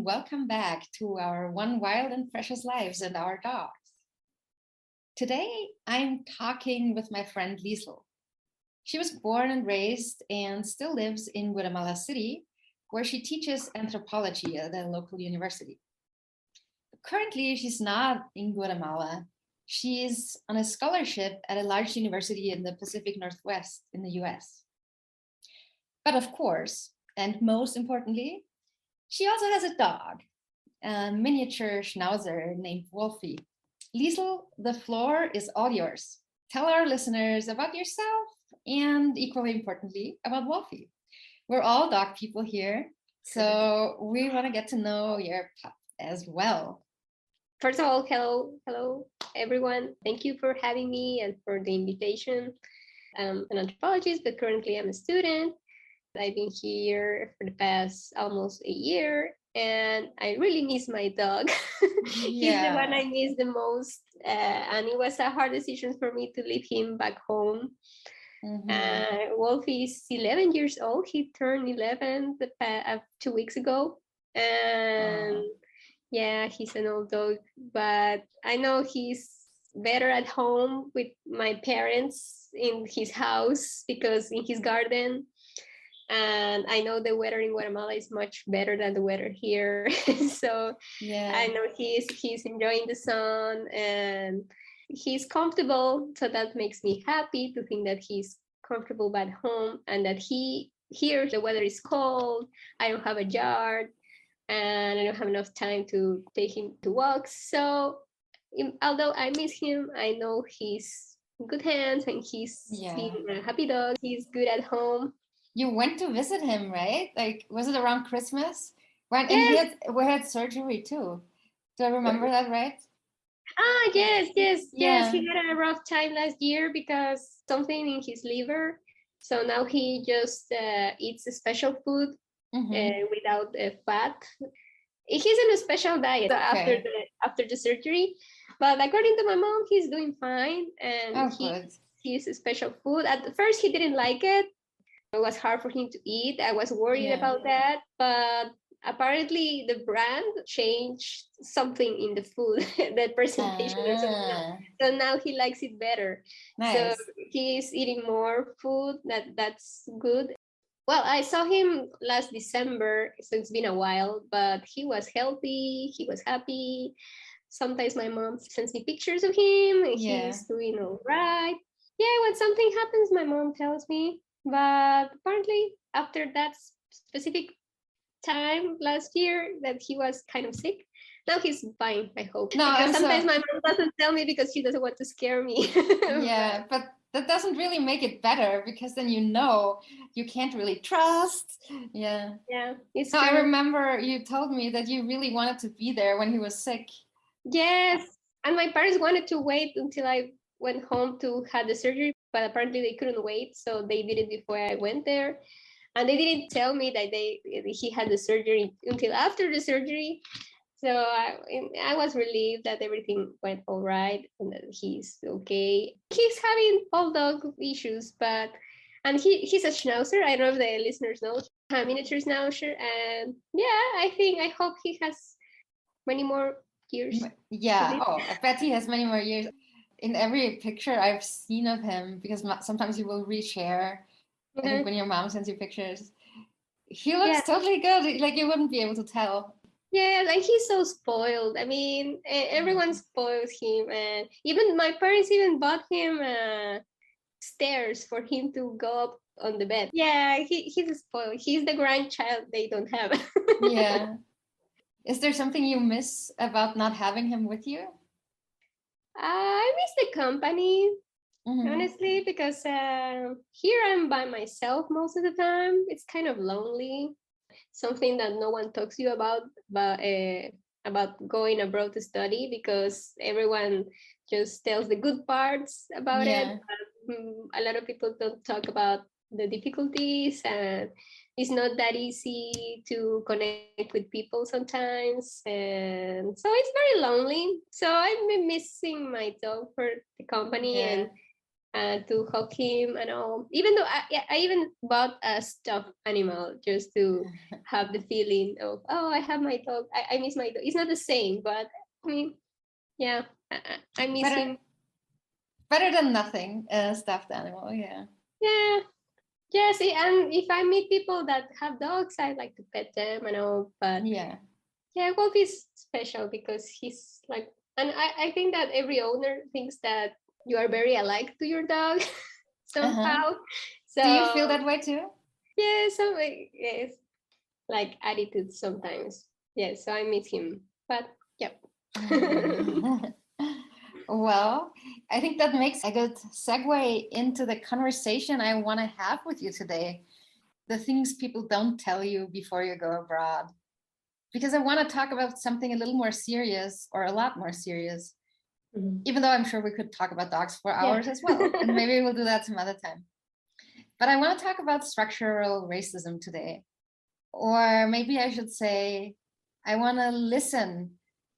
welcome back to our One Wild and Precious Lives and Our Dogs. Today, I'm talking with my friend Liesl. She was born and raised and still lives in Guatemala City, where she teaches anthropology at a local university. Currently, she's not in Guatemala. She's on a scholarship at a large university in the Pacific Northwest in the US. But of course, and most importantly, she also has a dog, a miniature Schnauzer named Wolfie. Liesl, the floor is all yours. Tell our listeners about yourself and, equally importantly, about Wolfie. We're all dog people here, so we want to get to know your pup as well. First of all, hello, everyone. Thank you for having me and for the invitation. I'm an anthropologist, but currently I'm a student. I've been here for the past almost a year, and I really miss my dog. He's the one I miss the most, and it was a hard decision for me to leave him back home. Wolfie is 11 years old. He turned 11 2 weeks ago, and yeah, he's an old dog, but I know he's better at home with my parents in his house because in his garden. And I know the weather in Guatemala is much better than the weather here. So I know he's enjoying the sun and he's comfortable. So that makes me happy to think that he's comfortable back home and that here the weather is cold. I don't have a yard and I don't have enough time to take him to walks. So although I miss him, I know he's in good hands and he's a happy dog. He's good at home. You went to visit him, right? Like, was it around Christmas? Right, yes. And we had surgery too. Do I remember that right? Yes. He had a rough time last year because something in his liver. So now he just eats a special food without fat. He's in a special diet after the surgery. But according to my mom, he's doing fine. And he's a special food. At first, he didn't like it. It was hard for him to eat. I was worried about that, but apparently the brand changed something in the food, the presentation or something. So now he likes it better. Nice. So he's eating more food. That's good. Well, I saw him last December, so it's been a while, but he was healthy. He was happy. Sometimes my mom sends me pictures of him. And he's doing all right. Yeah, when something happens, my mom tells me. But apparently, after that specific time last year that he was kind of sick, now he's fine, I hope. Because sometimes my mom doesn't tell me because she doesn't want to scare me. But that doesn't really make it better because then you can't really trust. Yeah, it's true. I remember you told me that you really wanted to be there when he was sick. Yes, and my parents wanted to wait until I went home to have the surgery, but apparently they couldn't wait, so they did it before I went there. And they didn't tell me that he had the surgery until after the surgery. So I was relieved that everything went all right and that he's okay. He's having bulldog issues, and he's a Schnauzer. I don't know if the listeners know, a miniature Schnauzer. And I hope he has many more years. Yeah, I bet he has many more years. In every picture I've seen of him, because sometimes you will reshare, I think when your mom sends you pictures, he looks totally good. Like you wouldn't be able to tell. Yeah, like he's so spoiled. I mean, everyone spoils him, and even my parents even bought him stairs for him to go up on the bed. Yeah, he's spoiled. He's the grandchild they don't have. Yeah. Is there something you miss about not having him with you? I miss the company, honestly, because here I'm by myself most of the time. It's kind of lonely. Something that no one talks to you about going abroad to study, because everyone just tells the good parts about it. But, a lot of people don't talk about the difficulties, and it's not that easy to connect with people sometimes, and so it's very lonely. So I've been missing my dog for the company, and to hug him and all. Even though I even bought a stuffed animal just to have the feeling of, oh, I have my dog. I miss my dog. It's not the same, but I mean, yeah, I miss him. Better than nothing, a stuffed animal, yeah. Yeah. Yes, and if I meet people that have dogs, I like to pet them and all. But yeah, Wolf is special because he's like, and I think that every owner thinks that you are very alike to your dog somehow. So do you feel that way too? Yeah, so yes, like attitude sometimes. Yes, so I miss him. But yep. Well, I think that makes a good segue into the conversation I want to have with you today. The things people don't tell you before you go abroad. Because I want to talk about something a little more serious, or a lot more serious, even though I'm sure we could talk about dogs for hours as well. And maybe we'll do that some other time. But I want to talk about structural racism today. Or maybe I should say, I want to listen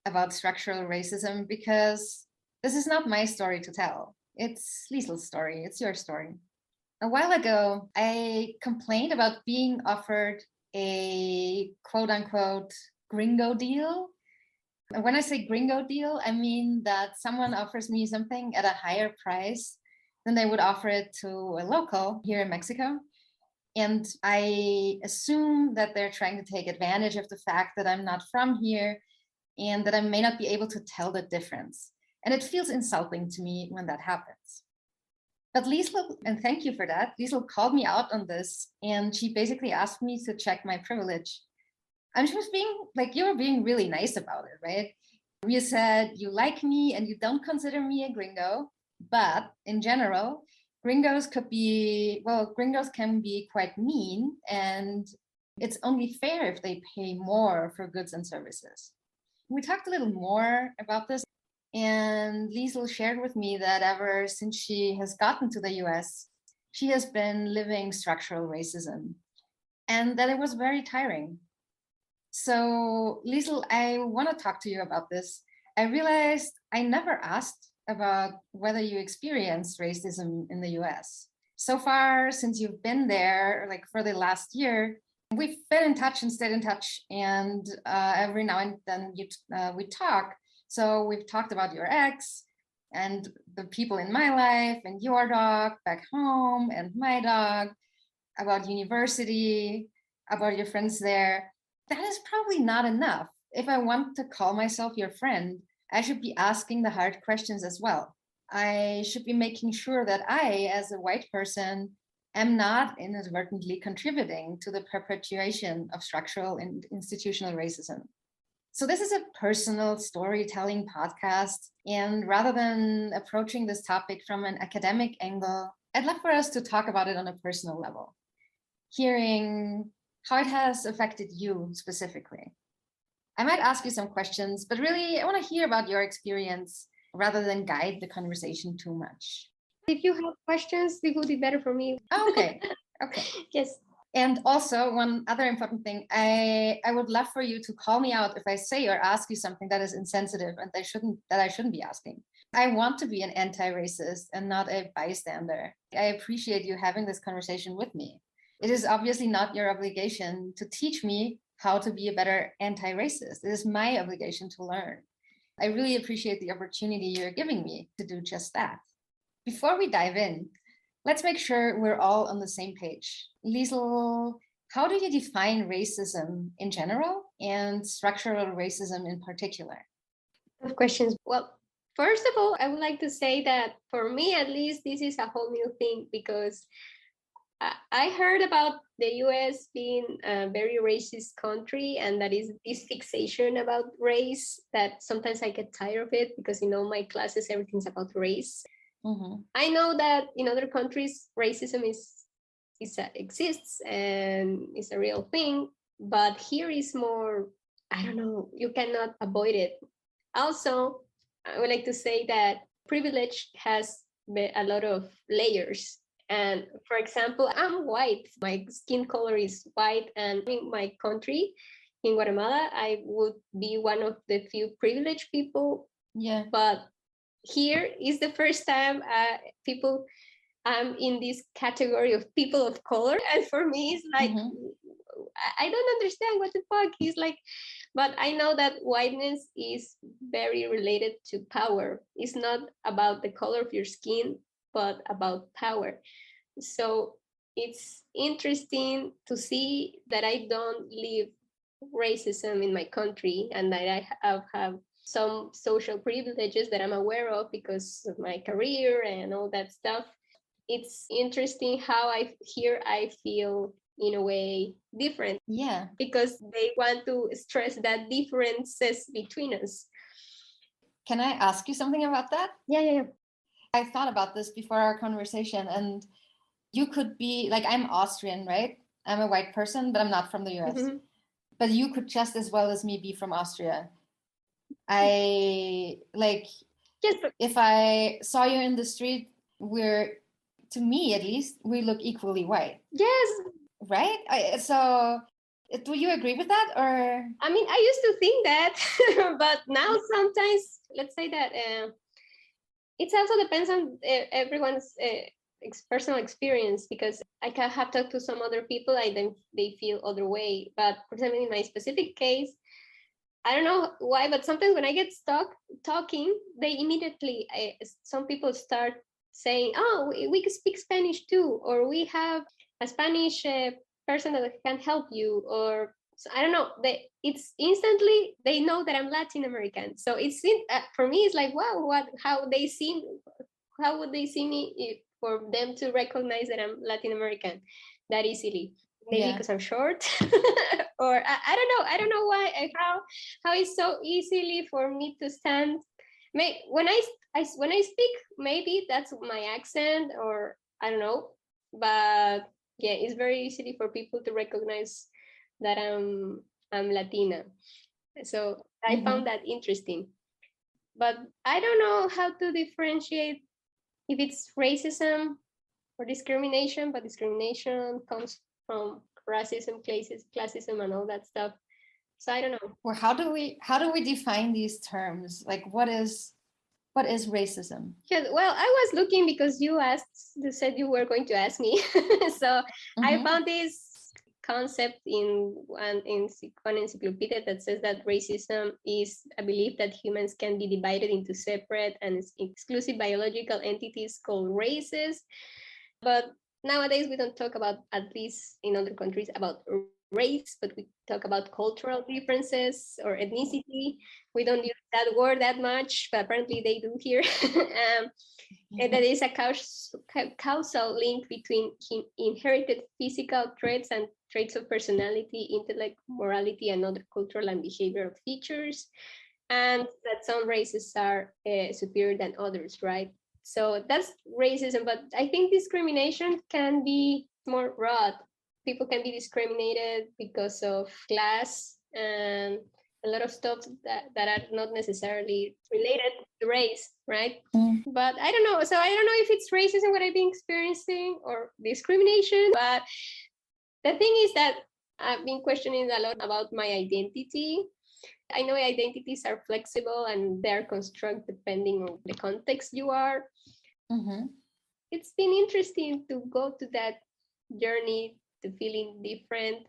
about structural racism, because this is not my story to tell. It's Liesl's story. It's your story. A while ago, I complained about being offered a quote unquote gringo deal. And when I say gringo deal, I mean that someone offers me something at a higher price than they would offer it to a local here in Mexico. And I assume that they're trying to take advantage of the fact that I'm not from here and that I may not be able to tell the difference. And it feels insulting to me when that happens. But Liesl, and thank you for that, Liesl called me out on this, and she basically asked me to check my privilege. And she was being like, you were being really nice about it, right? You said you like me and you don't consider me a gringo, but in general, gringos can be quite mean, and it's only fair if they pay more for goods and services. We talked a little more about this, and Liesl shared with me that ever since she has gotten to the US, she has been living structural racism, and that it was very tiring. So, Liesl, I want to talk to you about this. I realized I never asked about whether you experienced racism in the US. So far, since you've been there, like for the last year, we've been in touch and stayed in touch, and every now and then we talk. So we've talked about your ex and the people in my life and your dog back home and my dog, about university, about your friends there. That is probably not enough. If I want to call myself your friend, I should be asking the hard questions as well. I should be making sure that I, as a white person, am not inadvertently contributing to the perpetuation of structural and institutional racism. So this is a personal storytelling podcast. And rather than approaching this topic from an academic angle, I'd love for us to talk about it on a personal level, hearing how it has affected you specifically. I might ask you some questions, but really I want to hear about your experience rather than guide the conversation too much. If you have questions, it would be better for me. Oh, okay. Okay. Yes. And also, one other important thing, I would love for you to call me out if I say or ask you something that is insensitive and that I shouldn't be asking. I want to be an anti-racist and not a bystander. I appreciate you having this conversation with me. It is obviously not your obligation to teach me how to be a better anti-racist. It is my obligation to learn. I really appreciate the opportunity you're giving me to do just that. Before we dive in, let's make sure we're all on the same page. Liesl, how do you define racism in general and structural racism in particular? Questions. Well, first of all, I would like to say that for me, at least, this is a whole new thing, because I heard about the US being a very racist country, and that is this fixation about race that sometimes I get tired of it, because in all my classes, everything's about race. Mm-hmm. I know that in other countries, racism exists and is a real thing, but here is more, I don't know, you cannot avoid it. Also, I would like to say that privilege has a lot of layers. And for example, I'm white. My skin color is white, and in my country, in Guatemala, I would be one of the few privileged people. Yeah. But here is the first time people I'm in this category of people of color. And for me, it's like, I don't understand what the fuck is like. But I know that whiteness is very related to power. It's not about the color of your skin, but about power. So it's interesting to see that I don't live racism in my country, and that I have some social privileges that I'm aware of because of my career and all that stuff. It's interesting how I feel in a way different. Yeah. Because they want to stress that differences between us. Can I ask you something about that? Yeah. I thought about this before our conversation, and you could be like, I'm Austrian, right? I'm a white person, but I'm not from the US. But you could just as well as me be from Austria. I like, if I saw you in the street, to me at least, we look equally white. Yes. Right? So do you agree with that? Or I mean, I used to think that, but now sometimes, let's say that it also depends on everyone's personal experience, because I can have talked to some other people, they feel other way. But for example, in my specific case, I don't know why, but sometimes when I get stuck talking, they immediately, some people start saying, oh, we can speak Spanish too, or we have a Spanish person that can help you, or so I don't know. It's instantly they know that I'm Latin American. So it's for me, it's like, wow, how would they see me for them to recognize that I'm Latin American that easily? Maybe because I'm short, or I don't know why, how it's so easily for me to stand. When I speak, maybe that's my accent, or I don't know, but yeah, it's very easy for people to recognize that I'm Latina. So I found that interesting, but I don't know how to differentiate if it's racism or discrimination, but discrimination comes from racism, classism, and all that stuff. So I don't know. Or how do we define these terms? Like, what is racism? Yeah, well, I was looking because you said you were going to ask me. So I found this concept in one encyclopedia that says that racism is a belief that humans can be divided into separate and exclusive biological entities called races. But nowadays we don't talk about, at least in other countries, about race, but we talk about cultural differences or ethnicity. We don't use that word that much, but apparently they do here. And that is a causal link between inherited physical traits and traits of personality, intellect, morality, and other cultural and behavioral features, and that some races are superior than others, right? So that's racism, but I think discrimination can be more broad. People can be discriminated because of class and a lot of stuff that are not necessarily related to race, right? But I don't know. So I don't know if it's racism what I've been experiencing or discrimination. But the thing is that I've been questioning a lot about my identity. I know identities are flexible and they're constructed depending on the context you are. It's been interesting to go to that journey to feeling different,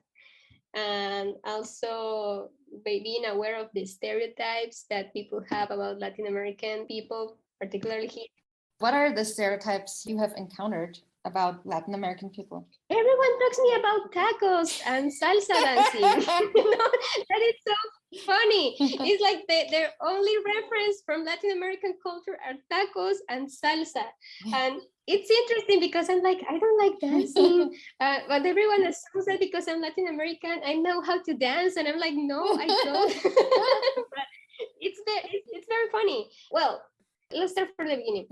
and also being aware of the stereotypes that people have about Latin American people, particularly here. What are the stereotypes you have encountered about Latin American people? Everyone talks me about tacos and salsa dancing. That is so funny. It's like their only reference from Latin American culture are tacos and salsa. And it's interesting because I'm like, I don't like dancing. But everyone assumes that because I'm Latin American, I know how to dance. And I'm like, no, I don't. But it's very funny. Well, let's start from the beginning.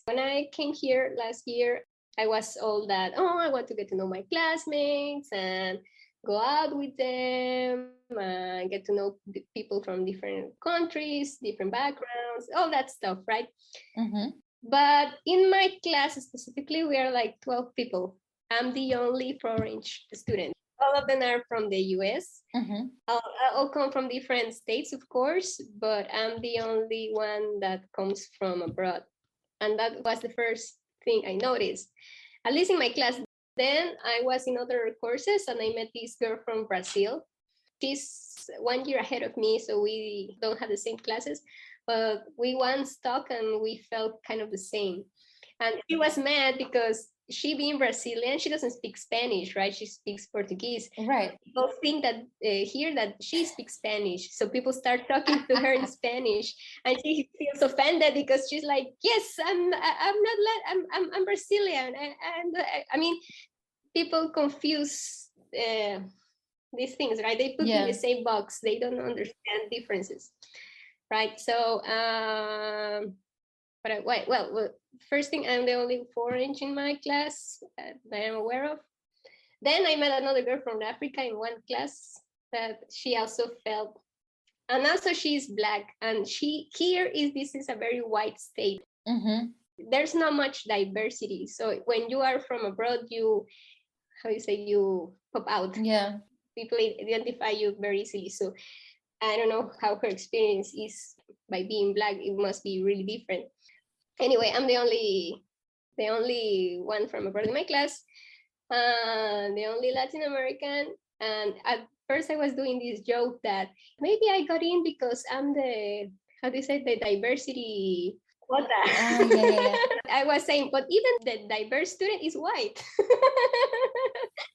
When I came here last year, I was all that, I want to get to know my classmates and go out with them, get to know the people from different countries, different backgrounds, all that stuff, right? But in my class specifically, we are like 12 people. I'm the only foreign student. All of them are from the US. I'll come from different states, of course, but I'm the only one that comes from abroad. And that was the first thing I noticed, at least in my class. Then I was in other courses and I met this girl from Brazil. She's 1 year ahead of me, so we don't have the same classes, but we once talked and we felt kind of the same. And she was mad because she being Brazilian, she doesn't speak Spanish, right? She speaks Portuguese. Right. People think that here that she speaks Spanish, so people start talking to her in Spanish, and she feels offended because she's like, "Yes, I'm not, I'm Brazilian," and I mean, people confuse these things, right? They put in the same box. They don't understand differences, right? So, well, first thing, I'm the only foreign in my class that I am aware of. Then I met another girl from Africa in one class that she also felt, and also she's Black, and this is a very white state. Mm-hmm. There's not much diversity. So when you are from abroad, you pop out. Yeah. People identify you very easily. So I don't know how her experience is by being Black. It must be really different. Anyway, I'm the only one from abroad in my class, the only Latin American. And at first I was doing this joke that maybe I got in because I'm the diversity quota. Yeah. I was saying, but even the diverse student is white.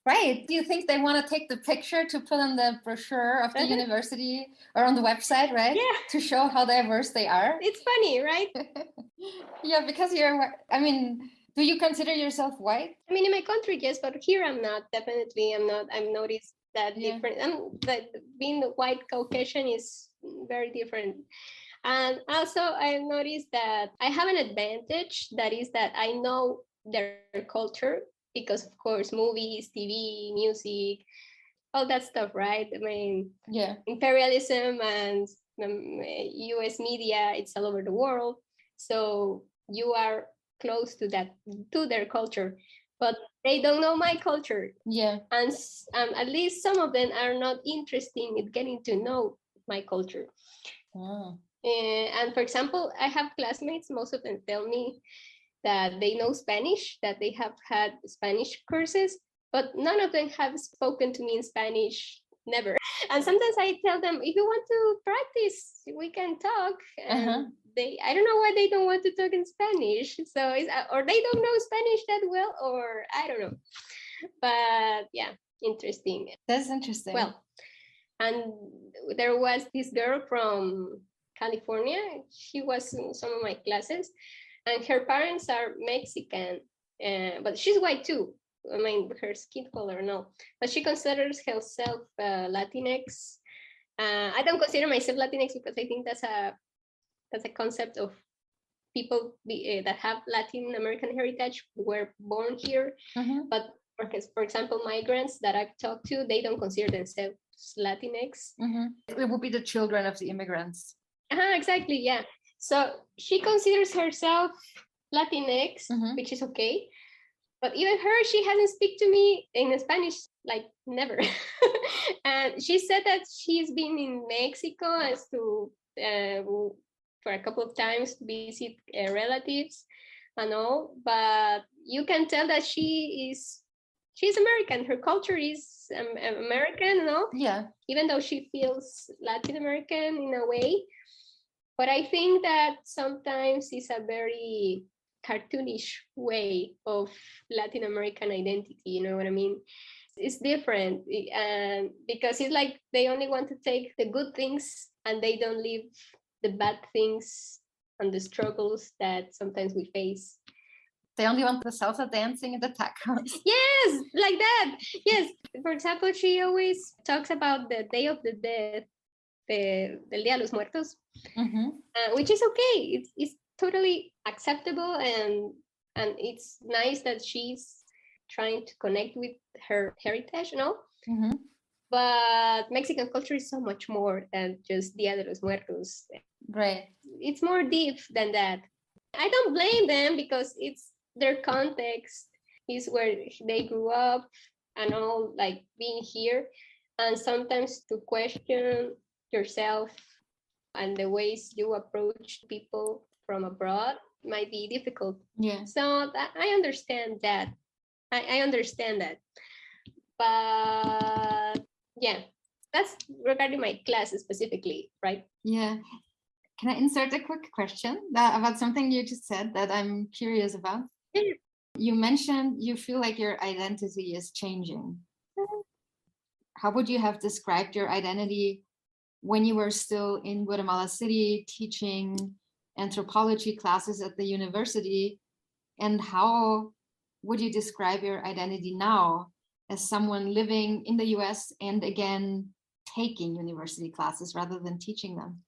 Right. Do you think they want to take the picture to put on the brochure of the university or on the website, right? Yeah. To show how diverse they are? It's funny, right? Yeah, because do you consider yourself white? I mean, in my country, yes, but here I'm not. Definitely, I'm not. I've noticed that different. That being white Caucasian is very different. And also, I've noticed that I have an advantage. That is that I know their culture because, of course, movies, TV, music, all that stuff, right? I mean, imperialism and U.S. media, it's all over the world. So you are close to their culture, but they don't know my culture. Yeah. And at least some of them are not interested in getting to know my culture. Oh. And for example, I have classmates, most of them tell me that they know Spanish, that they have had Spanish courses, but none of them have spoken to me in Spanish, never. And sometimes I tell them, if you want to practice, we can talk. And I don't know why they don't want to talk in Spanish. So or they don't know Spanish that well, or I don't know. But yeah, interesting. That's interesting. Well, and there was this girl from California. She was in some of my classes, and her parents are Mexican, but she's white too. I mean, her skin color, no, but she considers herself Latinx. I don't consider myself Latinx because I think that's a concept of people that have Latin American heritage who were born here. But for example, migrants that I've talked to, they don't consider themselves Latinx. It would be the children of the immigrants. Exactly, yeah. So she considers herself Latinx, which is okay. But even her, she hasn't speak to me in Spanish, like never. And she said that she's been in Mexico as to for a couple of times to visit relatives and all. But you can tell that she's American. Her culture is American, no? Yeah. Even though she feels Latin American in a way. But I think that sometimes it's a very cartoonish way of Latin American identity. You know what I mean? It's different, and because it's like they only want to take the good things and they don't leave the bad things and the struggles that sometimes we face. They only want the salsa dancing and the tacos. Yes, like that. Yes. For example, she always talks about the Day of the Dead, the Día de los Muertos, which is okay. It's totally acceptable, and it's nice that she's trying to connect with her heritage, you know. But Mexican culture is so much more than just Día de los Muertos. Right. It's more deep than that. I don't blame them because it's their context is where they grew up and all, like being here, and sometimes to question yourself and the ways you approach people from abroad. might be difficult. Yeah. So I understand that. I understand that. But yeah, that's regarding my class specifically, right? Yeah. Can I insert a quick question about something you just said that I'm curious about? Yeah. You mentioned you feel like your identity is changing. How would you have described your identity when you were still in Guatemala City teaching anthropology classes at the university? And how would you describe your identity now as someone living in the US and again taking university classes rather than teaching them?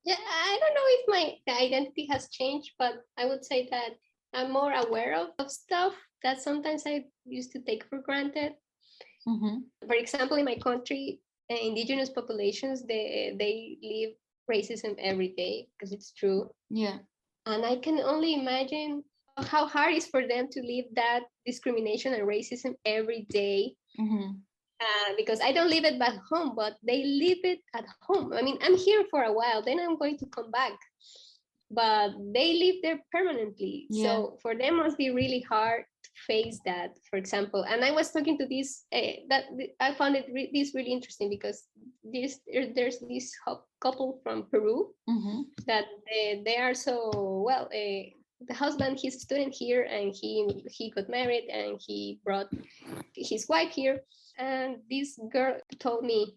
Yeah, I don't know if my identity has changed, but I would say that I'm more aware of stuff that sometimes I used to take for granted. For example, in my country, indigenous populations, they live racism every day, because it's true. Yeah. And I can only imagine how hard it is for them to live that discrimination and racism every day. Because I don't live it back home, but they live it at home. I mean, I'm here for a while, then I'm going to come back. But they live there permanently. Yeah. So for them, it must be really hard to face that, for example. And I was talking to this, that I found this really interesting, because there's this couple from Peru that they are so, well, the husband, he's a student here, and he got married, and he brought his wife here. And this girl told me,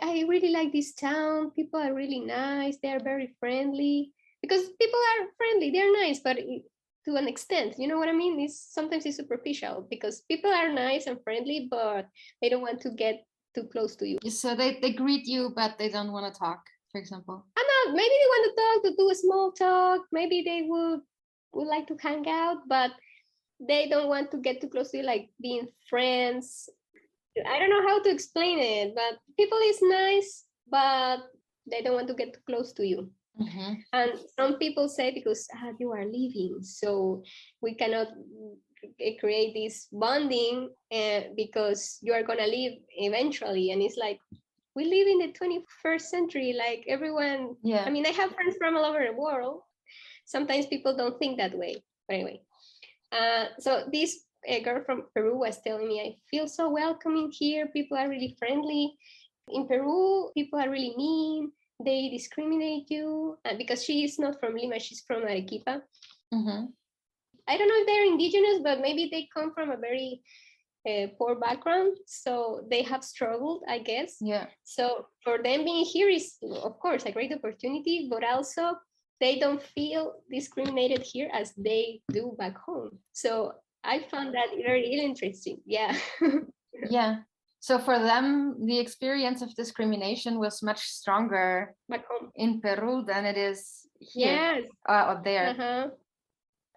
I really like this town. People are really nice. They are very friendly. Because people are friendly, they're nice, but to an extent, you know what I mean? Sometimes it's superficial, because people are nice and friendly, but they don't want to get too close to you. So they greet you, but they don't want to talk, for example. I don't know, maybe they want to talk, to do a small talk. Maybe they would like to hang out, but they don't want to get too close to you, like being friends. I don't know how to explain it, but people is nice, but they don't want to get too close to you. And some people say, because you are leaving, so we cannot create this bonding, because you are going to leave eventually. And it's like, we live in the 21st century, like everyone. Yeah. I mean, I have friends from all over the world. Sometimes people don't think that way. But anyway, so this girl from Peru was telling me, I feel so welcoming here. People are really friendly. In Peru, people are really mean. They discriminate you, because she is not from Lima, she's from Arequipa. I don't know if they're indigenous, but maybe they come from a very poor background, so they have struggled, I guess. Yeah. So for them, being here is, of course, a great opportunity, but also they don't feel discriminated here as they do back home. So I found that very interesting. Yeah. Yeah. So for them, the experience of discrimination was much stronger back home in Peru than it is here. Yes. Or there.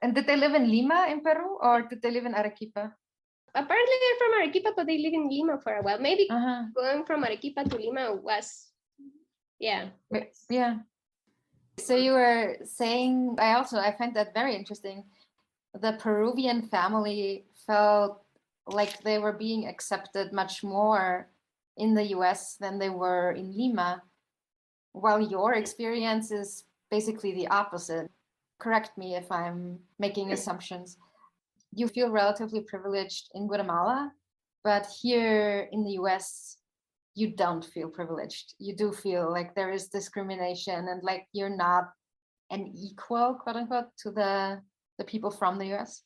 And did they live in Lima in Peru, or did they live in Arequipa? Apparently they're from Arequipa, but they live in Lima for a while. Maybe going from Arequipa to Lima was, yeah. Yeah. So you were saying, I find that very interesting. The Peruvian family felt like they were being accepted much more in the US than they were in Lima, while your experience is basically the opposite. Correct me if I'm making assumptions. You feel relatively privileged in Guatemala, but here in the US, you don't feel privileged. You do feel like there is discrimination, and like you're not an equal, quote unquote, to the people from the US.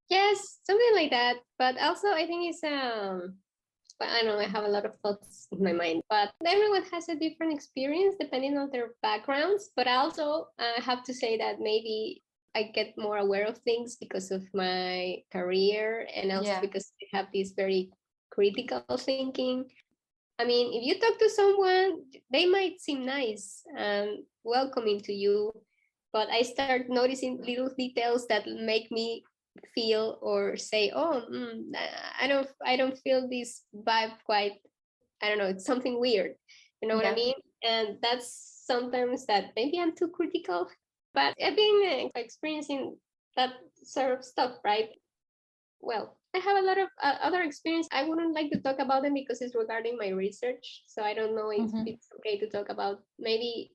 Yes, something like that. But also, I think it's I don't know, I have a lot of thoughts in my mind, but everyone has a different experience depending on their backgrounds. But also, I have to say that maybe I get more aware of things because of my career, and also because I have this very critical thinking. I mean, if you talk to someone, they might seem nice and welcoming to you, but I start noticing little details that make me feel or say, oh, I don't feel this vibe quite, I don't know, it's something weird, you know what I mean? And that's sometimes that maybe I'm too critical, but I've been experiencing that sort of stuff, right? Well, I have a lot of other experience. I wouldn't like to talk about them because it's regarding my research, so I don't know if it's okay to talk about. Maybe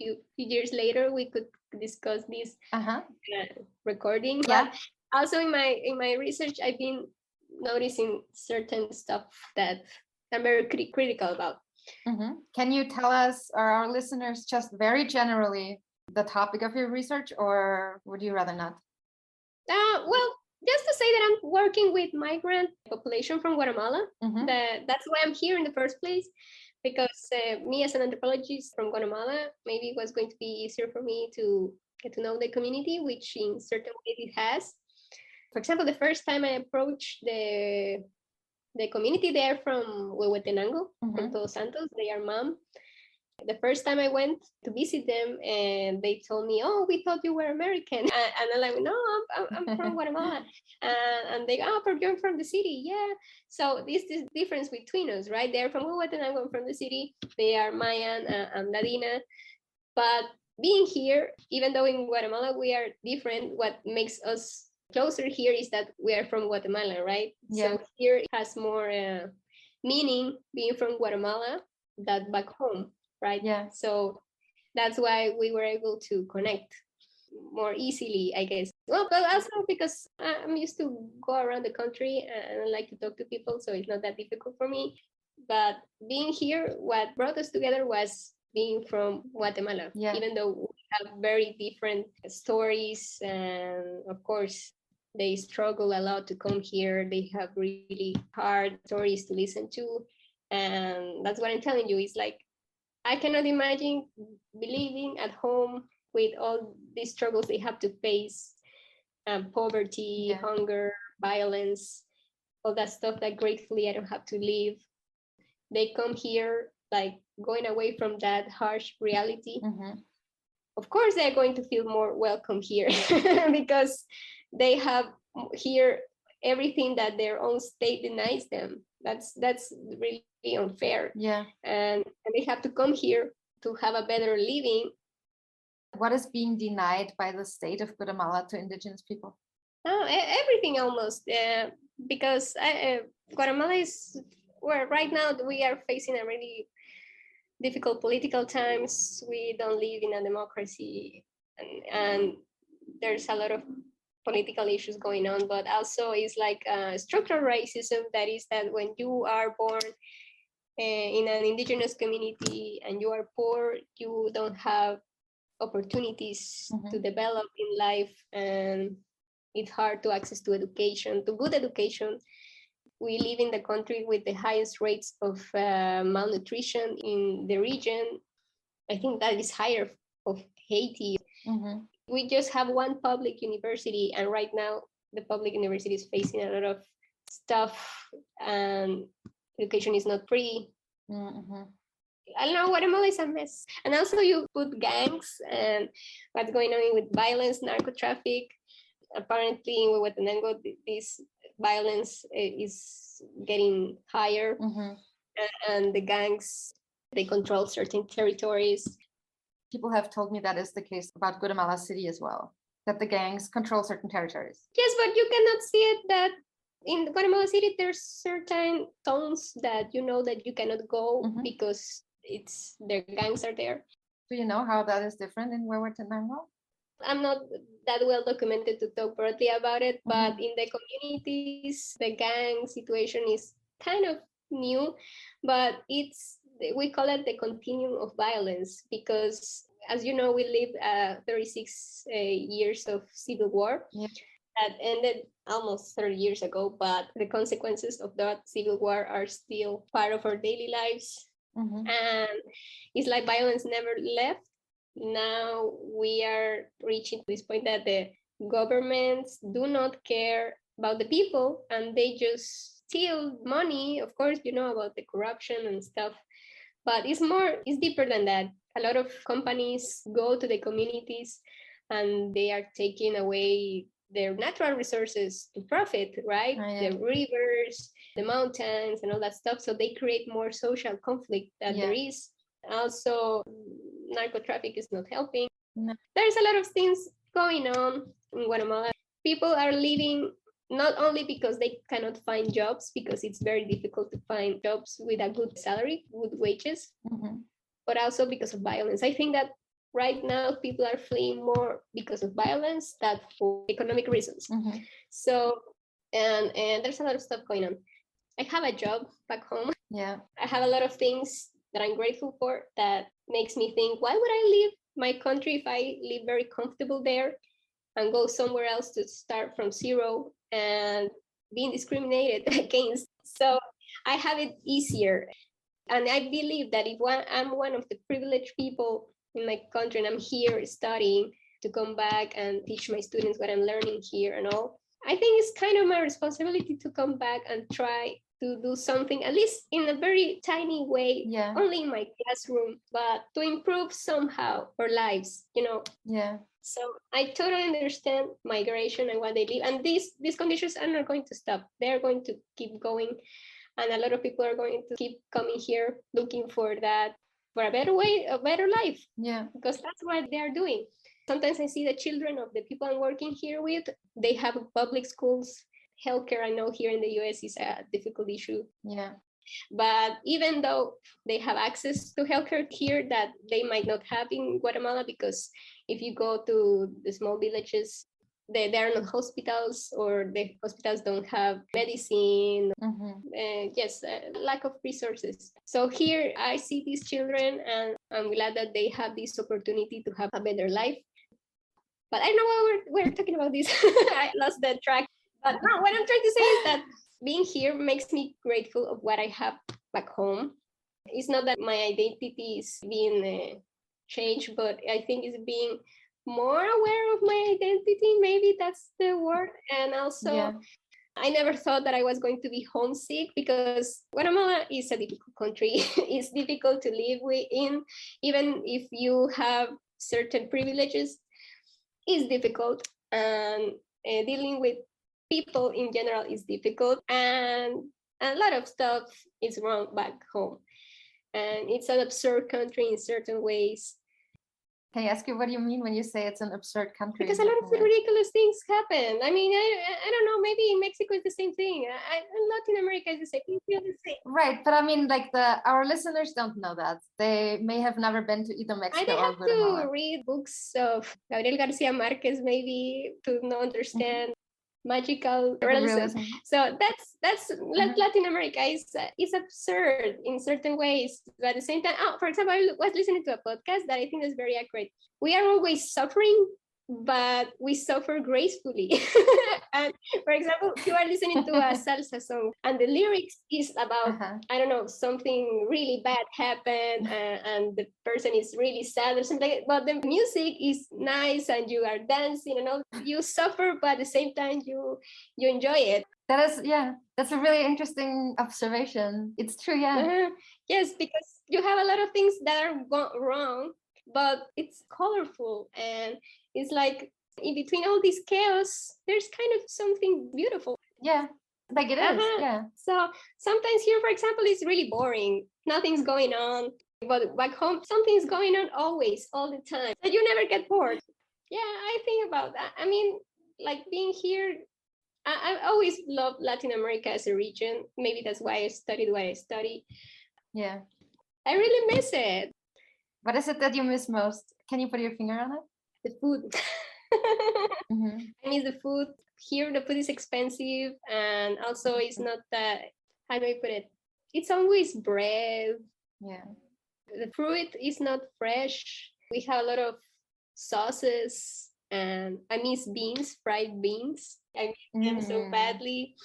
few years later we could discuss this recording. Yeah. But also in my research, I've been noticing certain stuff that I'm very critical about. Can you tell us or our listeners just very generally the topic of your research, or would you rather not? Well, just to say that I'm working with migrant population from Guatemala. That's why I'm here in the first place, because me as an anthropologist from Guatemala, maybe it was going to be easier for me to get to know the community, which in certain ways it has. For example, the first time I approached the community there from Huehuetenango, from Todos Santos, they are Mam. The first time I went to visit them, and they told me, "Oh, we thought you were American," and I'm like, "No, I'm from Guatemala." And they, "Oh, but you're from the city, yeah." So this difference between us, right? They're from Huehuetenango, I'm from the city. They are Mayan, I'm Ladina, but being here, even though in Guatemala we are different, what makes us closer here is that we are from Guatemala, right? Yeah. So here it has more meaning being from Guatemala than back home, right? Yeah. So that's why we were able to connect more easily, I guess. Well, but also because I'm used to go around the country and I like to talk to people, so it's not that difficult for me. But being here, what brought us together was being from Guatemala, even though we have very different stories, and of course they struggle a lot to come here. They have really hard stories to listen to, and that's what I'm telling you. It's like I cannot imagine living at home with all these struggles they have to face, poverty, hunger, violence, all that stuff that gratefully I don't have to live. They come here like going away from that harsh reality. Of course, they're going to feel more welcome here because they have here everything that their own state denies them. That's really unfair. And they have to come here to have a better living. What is being denied by the state of Guatemala to indigenous people? Everything almost, because Guatemala is where right now we are facing a really difficult political times. We don't live in a democracy, and there's a lot of political issues going on, but also it's like structural racism. That is that when you are born in an indigenous community and you are poor, you don't have opportunities to develop in life, and it's hard to access to education, to good education. We live in the country with the highest rates of malnutrition in the region. I think that is higher of Haiti. We just have one public university, and right now the public university is facing a lot of stuff, and education is not free. I don't know, Guatemala is a mess. And also you put gangs and what's going on with violence, narco traffic. Apparently in Huehuetenango, this violence is getting higher, and the gangs, they control certain territories. People have told me that is the case about Guatemala City as well, that the gangs control certain territories. Yes, but you cannot see it that in Guatemala City, there's certain zones that you know that you cannot go because it's their gangs are there. Do you know how that is different in Huehuetenango? I'm not that well documented to talk broadly about it, but in the communities, the gang situation is kind of new, but we call it the continuum of violence because, as you know, we lived 36 years of civil war that ended almost 30 years ago, but the consequences of that civil war are still part of our daily lives. And it's like violence never left. Now we are reaching this point that the governments do not care about the people and they just steal money. Of course, you know about the corruption and stuff, but it's deeper than that. A lot of companies go to the communities and they are taking away their natural resources to profit, right? The rivers, the mountains, and all that stuff. So they create more social conflict that there is. Also, narco traffic is not helping. There's a lot of things going on in Guatemala. People are leaving not only because they cannot find jobs, because it's very difficult to find jobs with a good salary, good wages, but also because of violence. I think that right now people are fleeing more because of violence than for economic reasons. So, and there's a lot of stuff going on. I have a job back home. Yeah. I have a lot of things that I'm grateful for that makes me think, why would I leave my country if I live very comfortable there and go somewhere else to start from zero and being discriminated against? So I have it easier. And I believe that if I'm one of the privileged people in my country and I'm here studying to come back and teach my students what I'm learning here and all, I think it's kind of my responsibility to come back and try to do something, at least in a very tiny way, only in my classroom, but to improve somehow our lives, you know? Yeah. So I totally understand migration and what they live. And these conditions are not going to stop. They're going to keep going. And a lot of people are going to keep coming here looking for that, for a better way, a better life. Yeah. Because that's what they are doing. Sometimes I see the children of the people I'm working here with, they have public schools. Healthcare, I know here in the US is a difficult issue. Yeah. But even though they have access to healthcare here that they might not have in Guatemala, because if you go to the small villages, there are no hospitals, or the hospitals don't have medicine. Lack of resources. So here I see these children and I'm glad that they have this opportunity to have a better life. But I don't know why we're talking about this. I lost the track. But no, what I'm trying to say is that being here makes me grateful of what I have back home. It's not that my identity is being changed, but I think it's being more aware of my identity. Maybe that's the word. And also, I never thought that I was going to be homesick, because Guatemala is a difficult country. It's difficult to live in, even if you have certain privileges. It's difficult, and dealing with people in general is difficult, and a lot of stuff is wrong back home. And it's an absurd country in certain ways. Can I ask you what do you mean when you say it's an absurd country? Because a lot of ridiculous things happen. I mean, I don't know, maybe in Mexico it's the same thing. In Latin America it's the same. You feel the same. Right, but I mean, like our listeners don't know that. They may have never been to either Mexico or Guatemala. I have to read books of Gabriel Garcia Marquez maybe to understand magical realism. So that's Latin America is absurd in certain ways, but at the same time, for example, I was listening to a podcast that I think is very accurate. We are always suffering, but we suffer gracefully. And for example, you are listening to a salsa song and the lyrics is about I don't know, something really bad happened and the person is really sad or something like that. But the music is nice and you are dancing and all. You suffer, but at the same time you enjoy it. That's a really interesting observation. It's true. Yes, because you have a lot of things that are wrong, but it's colorful, and it's like in between all this chaos, there's kind of something beautiful. Yeah, like it is. Yeah. So sometimes here, for example, it's really boring. Nothing's going on. But back home, something's going on always, all the time. So you never get bored. Yeah, I think about that. I mean, like being here, I always loved Latin America as a region. Maybe that's why I studied what I study. Yeah. I really miss it. What is it that you miss most? Can you put your finger on it? The food. I miss the food. Here the food is expensive, and also it's not that, how do I put it? It's always bread. Yeah. The fruit is not fresh. We have a lot of sauces, and I miss beans, fried beans. I miss them so badly.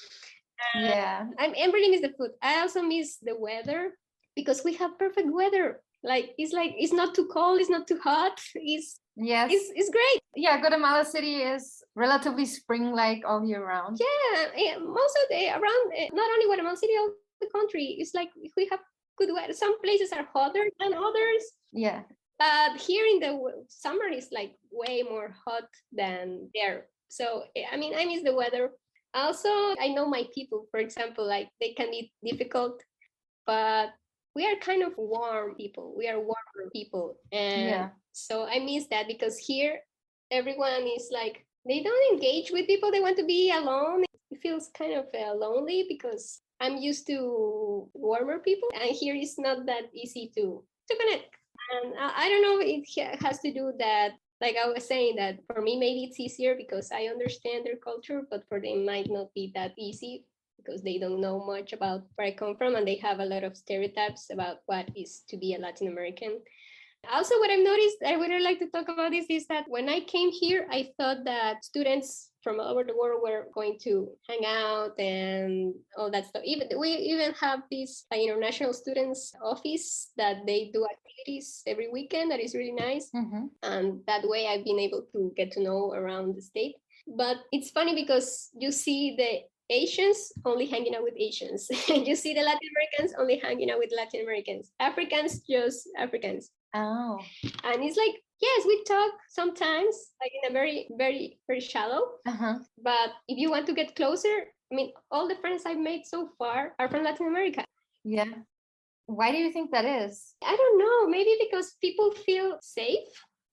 I really miss the food. I also miss the weather, because we have perfect weather. Like it's not too cold, it's not too hot. It's great. Yeah, Guatemala City is relatively spring-like all year round. Yeah, most of the around, not only Guatemala City, all the country. It's like we have good weather. Some places are hotter than others. Yeah. But here in the summer, it's like way more hot than there. So I mean, I miss the weather. Also, I know my people, for example, like they can be difficult, but we are kind of warm people. We are warmer people. And so I miss that, because here everyone is like, they don't engage with people. They want to be alone. It feels kind of lonely, because I'm used to warmer people. And here it's not that easy to connect. And I don't know, it has to do that, like I was saying, that for me, maybe it's easier because I understand their culture, but for them might not be that easy because they don't know much about where I come from and they have a lot of stereotypes about what is to be a Latin American. Also, what I've noticed, I would like to talk about this, is that when I came here, I thought that students from all over the world were going to hang out and all that stuff. We even have this international students office that they do activities every weekend that is really nice. Mm-hmm. And that way I've been able to get to know around the state. But it's funny because you see the Asians only hanging out with Asians. You see the Latin Americans only hanging out with Latin Americans. Africans, just Africans. Oh. And it's like, yes, we talk sometimes, like in a very, very, very shallow. Uh-huh. But if you want to get closer, I mean, all the friends I've made so far are from Latin America. Yeah. Why do you think that is? I don't know. Maybe because people feel safe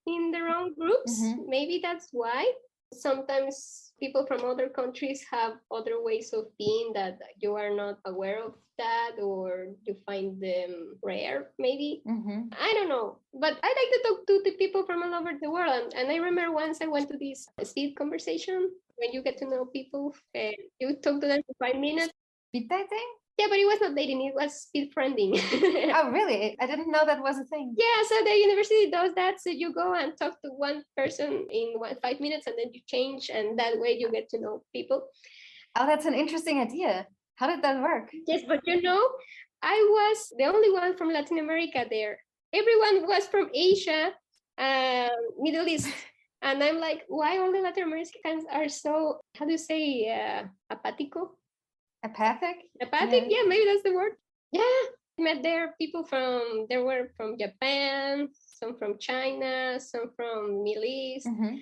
in their own groups. Mm-hmm. Maybe that's why. Sometimes people from other countries have other ways of being that you are not aware of that, or you find them rare, maybe. Mm-hmm. I don't know. But I like to talk to the people from all over the world. And I remember once I went to this speed conversation when you get to know people and you talk to them for 5 minutes. Speed dating? Yeah, but it was not dating, it was speed friending. Oh, really? I didn't know that was a thing. Yeah, so the university does that. So you go and talk to one person in 5 minutes and then you change, and that way you get to know people. Oh, that's an interesting idea. How did that work? Yes, but I was the only one from Latin America there. Everyone was from Asia, Middle East. And I'm like, why all the Latin Americans are so, how do you say, apático? Apathic? Apathic, yeah, maybe that's the word. Yeah, I met there people there were from Japan, some from China, some from Middle East. Mm-hmm.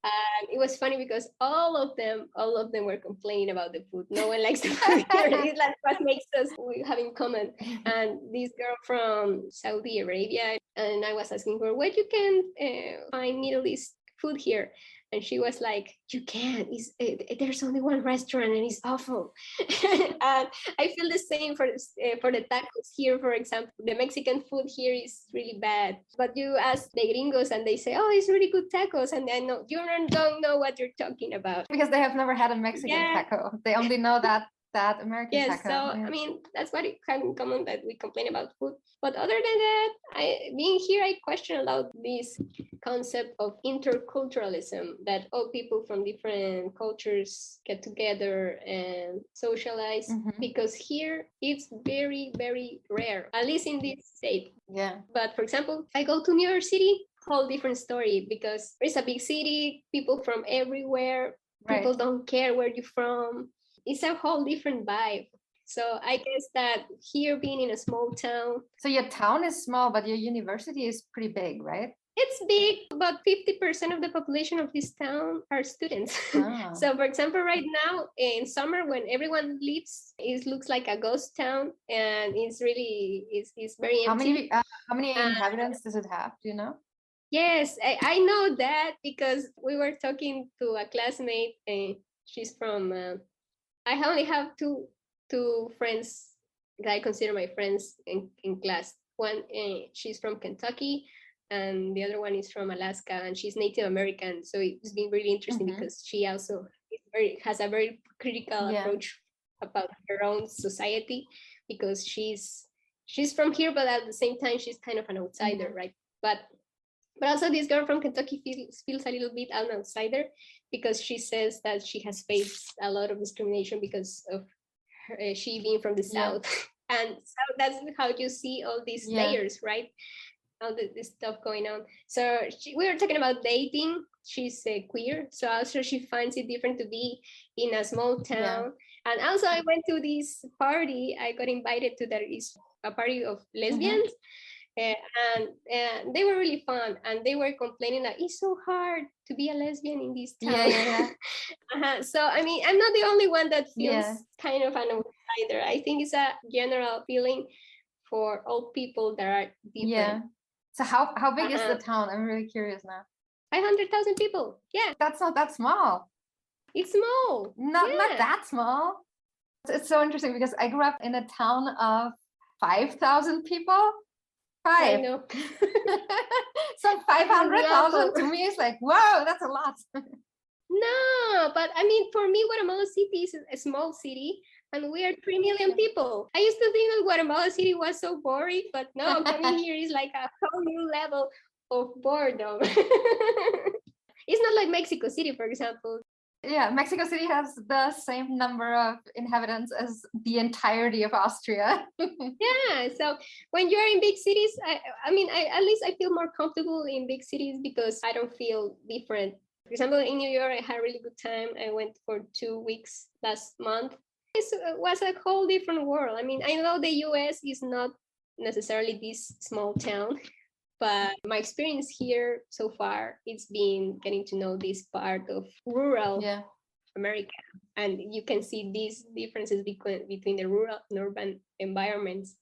And it was funny because all of them were complaining about the food. No one likes the food here. It's like what makes us we have in common. And this girl from Saudi Arabia, and I was asking her, where you can find Middle East food here? And she was like, you can't. There's only one restaurant and it's awful. And I feel the same for the tacos here, for example. The Mexican food here is really bad. But you ask the gringos and they say, oh, it's really good tacos. And I know you don't know what you're talking about. Because they have never had a Mexican taco. They only know that American taco. So, I mean, that's what it kind of common that we complain about food. But other than that, being here, I question a lot this concept of interculturalism, that all people from different cultures get together and socialize, because here it's very, very rare, at least in this state. Yeah. But for example, I go to New York City, whole different story, because it's a big city, people from everywhere, people don't care where you're from. It's a whole different vibe. So I guess that here being in a small town. So your town is small, but your university is pretty big, right? It's big, but 50% of the population of this town are students. Oh. So for example, right now in summer when everyone leaves, it looks like a ghost town, and it's very empty. How many inhabitants does it have? Do you know? Yes, I know that because we were talking to a classmate, and she's from I only have two friends that I consider my friends in class. One, she's from Kentucky, and the other one is from Alaska, and she's Native American. So it's been really interesting because she also has a very critical approach about her own society, because she's from here, but at the same time she's kind of an outsider, right? But also this girl from Kentucky feels a little bit an outsider, because she says that she has faced a lot of discrimination because of she being from the South. And so that's how you see all these layers, right? All this stuff going on. So we were talking about dating. She's queer, so also she finds it different to be in a small town. And also I went to this party, I got invited to, that is a party of lesbians. And they were really fun, and they were complaining that it's so hard to be a lesbian in this town. So I mean, I'm not the only one that feels kind of an outsider. I think it's a general feeling for all people that are different. So how big is the town? I'm really curious now. 500,000 people. Yeah, that's not that small. It's small. Not that small. It's so interesting because I grew up in a town of 5,000 people. I 5. know. So 500,000 to me is like, whoa, that's a lot. No, but I mean, for me, Guatemala City is a small city, and we are 3 million people. I used to think that Guatemala City was so boring, but no, coming here is like a whole new level of boredom. It's not like Mexico City, for example. Yeah, Mexico City has the same number of inhabitants as the entirety of Austria. Yeah, so when you're in big cities, at least I feel more comfortable in big cities because I don't feel different. For example, in New York, I had a really good time. I went for 2 weeks last month. It was a whole different world. I mean, I know the US is not necessarily this small town, but my experience here so far, it's been getting to know this part of rural America. And you can see these differences between the rural and urban environments.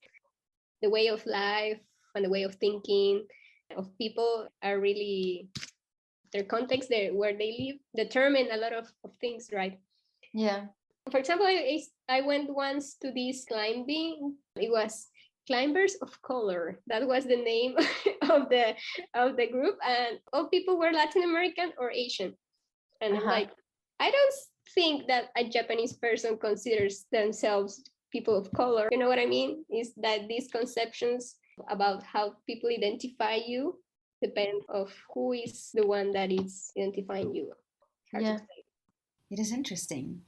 The way of life and the way of thinking of people are really, their context, where they live, determine a lot of things, right? Yeah. For example, I went once to this climbing. It was Climbers of Color. That was the name of the group, and all people were Latin American or Asian. And I'm like, I don't think that a Japanese person considers themselves people of color. You know what I mean? Is that these conceptions about how people identify you depend of who is the one that is identifying you. Yeah. It is interesting.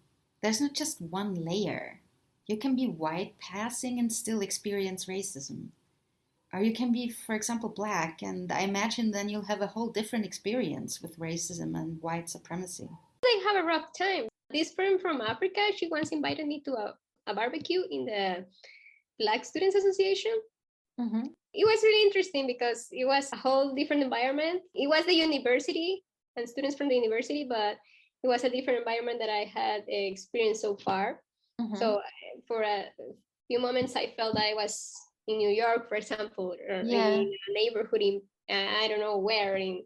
There's not just one layer. You can be white passing and still experience racism. Or you can be, for example, black, and I imagine then you'll have a whole different experience with racism and white supremacy. I have a rough time. This friend from Africa, she once invited me to a barbecue in the Black Students Association. Mm-hmm. It was really interesting because it was a whole different environment. It was the university and students from the university, but it was a different environment that I had experienced so far. Mm-hmm. So for a few moments, I felt I was in New York, for example, or in a neighborhood in, I don't know where, in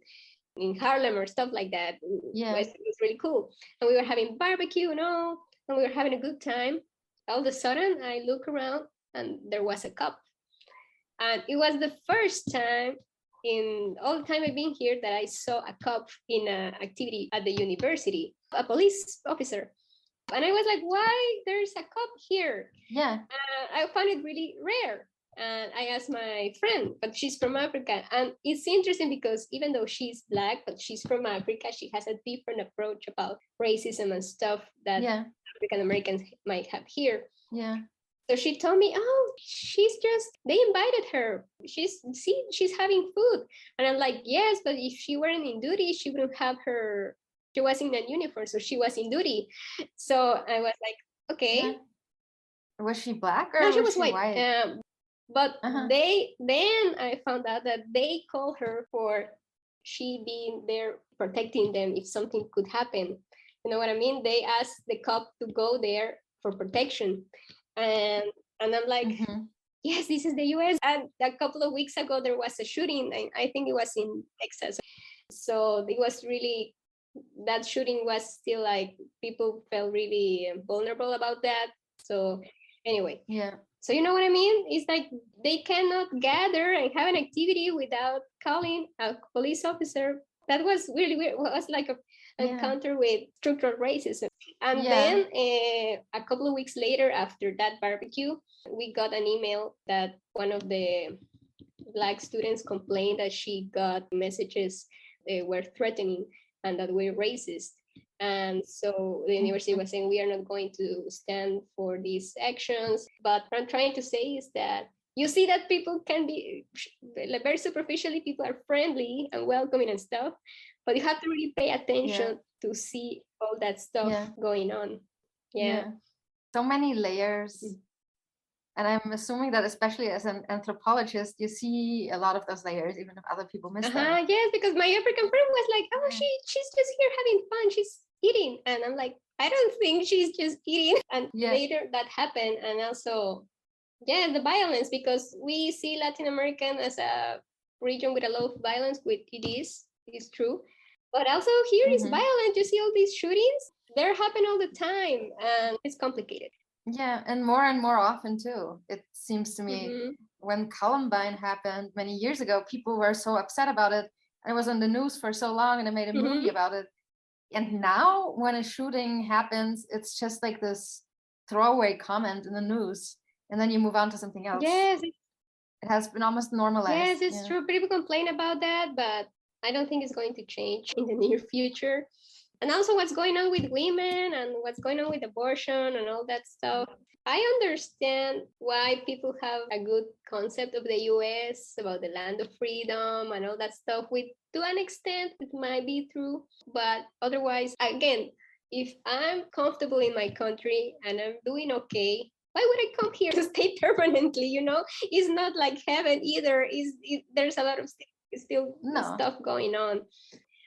Harlem or stuff like that. Yeah. It was really cool. And we were having barbecue and all, and we were having a good time. All of a sudden, I look around and there was a cop. And it was the first time in all the time I've been here that I saw a cop in an activity at the university, a police officer. And I was like, why there's a cop here? Yeah. I found it really rare. And I asked my friend, but she's from Africa. And it's interesting because even though she's Black, but she's from Africa, she has a different approach about racism and stuff that African Americans might have here. Yeah. So she told me, oh, they invited her. She's having food. And I'm like, yes, but if she weren't in duty, she wouldn't have she was in a uniform, so she was in duty. So I was like, okay. Yeah. Was she Black or no, she was white? But then I found out that they called her for she being there protecting them if something could happen. You know what I mean? They asked the cop to go there for protection. And I'm like, yes, this is the US. And a couple of weeks ago, there was a shooting. I think it was in Texas. So it was really, that shooting was still like, people felt really vulnerable about that. So anyway. Yeah. So you know what I mean? It's like they cannot gather and have an activity without calling a police officer. That was really weird. It was like an encounter with structural racism. And then a couple of weeks later, after that barbecue, we got an email that one of the Black students complained that she got messages were threatening and that we're racist. And so the university was saying, we are not going to stand for these actions. But what I'm trying to say is that you see that people can be, very superficially, people are friendly and welcoming and stuff, but you have to really pay attention to see all that stuff going on. Yeah. So many layers. And I'm assuming that especially as an anthropologist, you see a lot of those layers, even if other people miss them. Yes, because my African friend was like, oh, she's just here having fun. She's eating. And I'm like, I don't think she's just eating. And later that happened. And also, the violence, because we see Latin American as a region with a lot of violence, which it's true. But also here is violent. You see all these shootings, they're happening all the time, and it's complicated. Yeah, and more often too, it seems to me. When Columbine happened many years ago, people were so upset about it, and it was on the news for so long, and they made a movie about it. And now when a shooting happens, it's just like this throwaway comment in the news, and then you move on to something else. Yes, it has been almost normalized. Yes, it's true. People complain about that, but I don't think it's going to change in the near future. And also what's going on with women and what's going on with abortion and all that stuff. I understand why people have a good concept of the US about the land of freedom and all that stuff. To an extent, it might be true, but otherwise, again, if I'm comfortable in my country and I'm doing okay, why would I come here to stay permanently? It's not like heaven either. There's a lot of still stuff going on.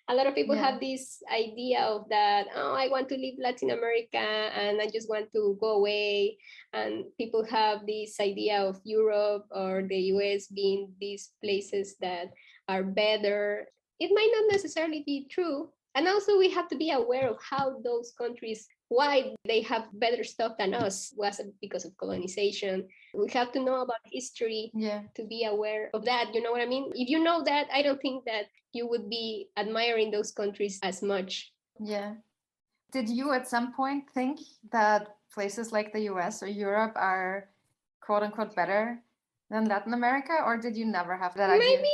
A lot of people have this idea of that, I want to leave Latin America and I just want to go away. And people have this idea of Europe or the US being these places that are better. It might not necessarily be true. And also we have to be aware of how those countries, why they have better stuff than us, was because of colonization. We have to know about history to be aware of that. You know what I mean? If you know that, I don't think that you would be admiring those countries as much. Yeah. Did you at some point think that places like the US or Europe are quote unquote better than Latin America? Or did you never have that idea? Maybe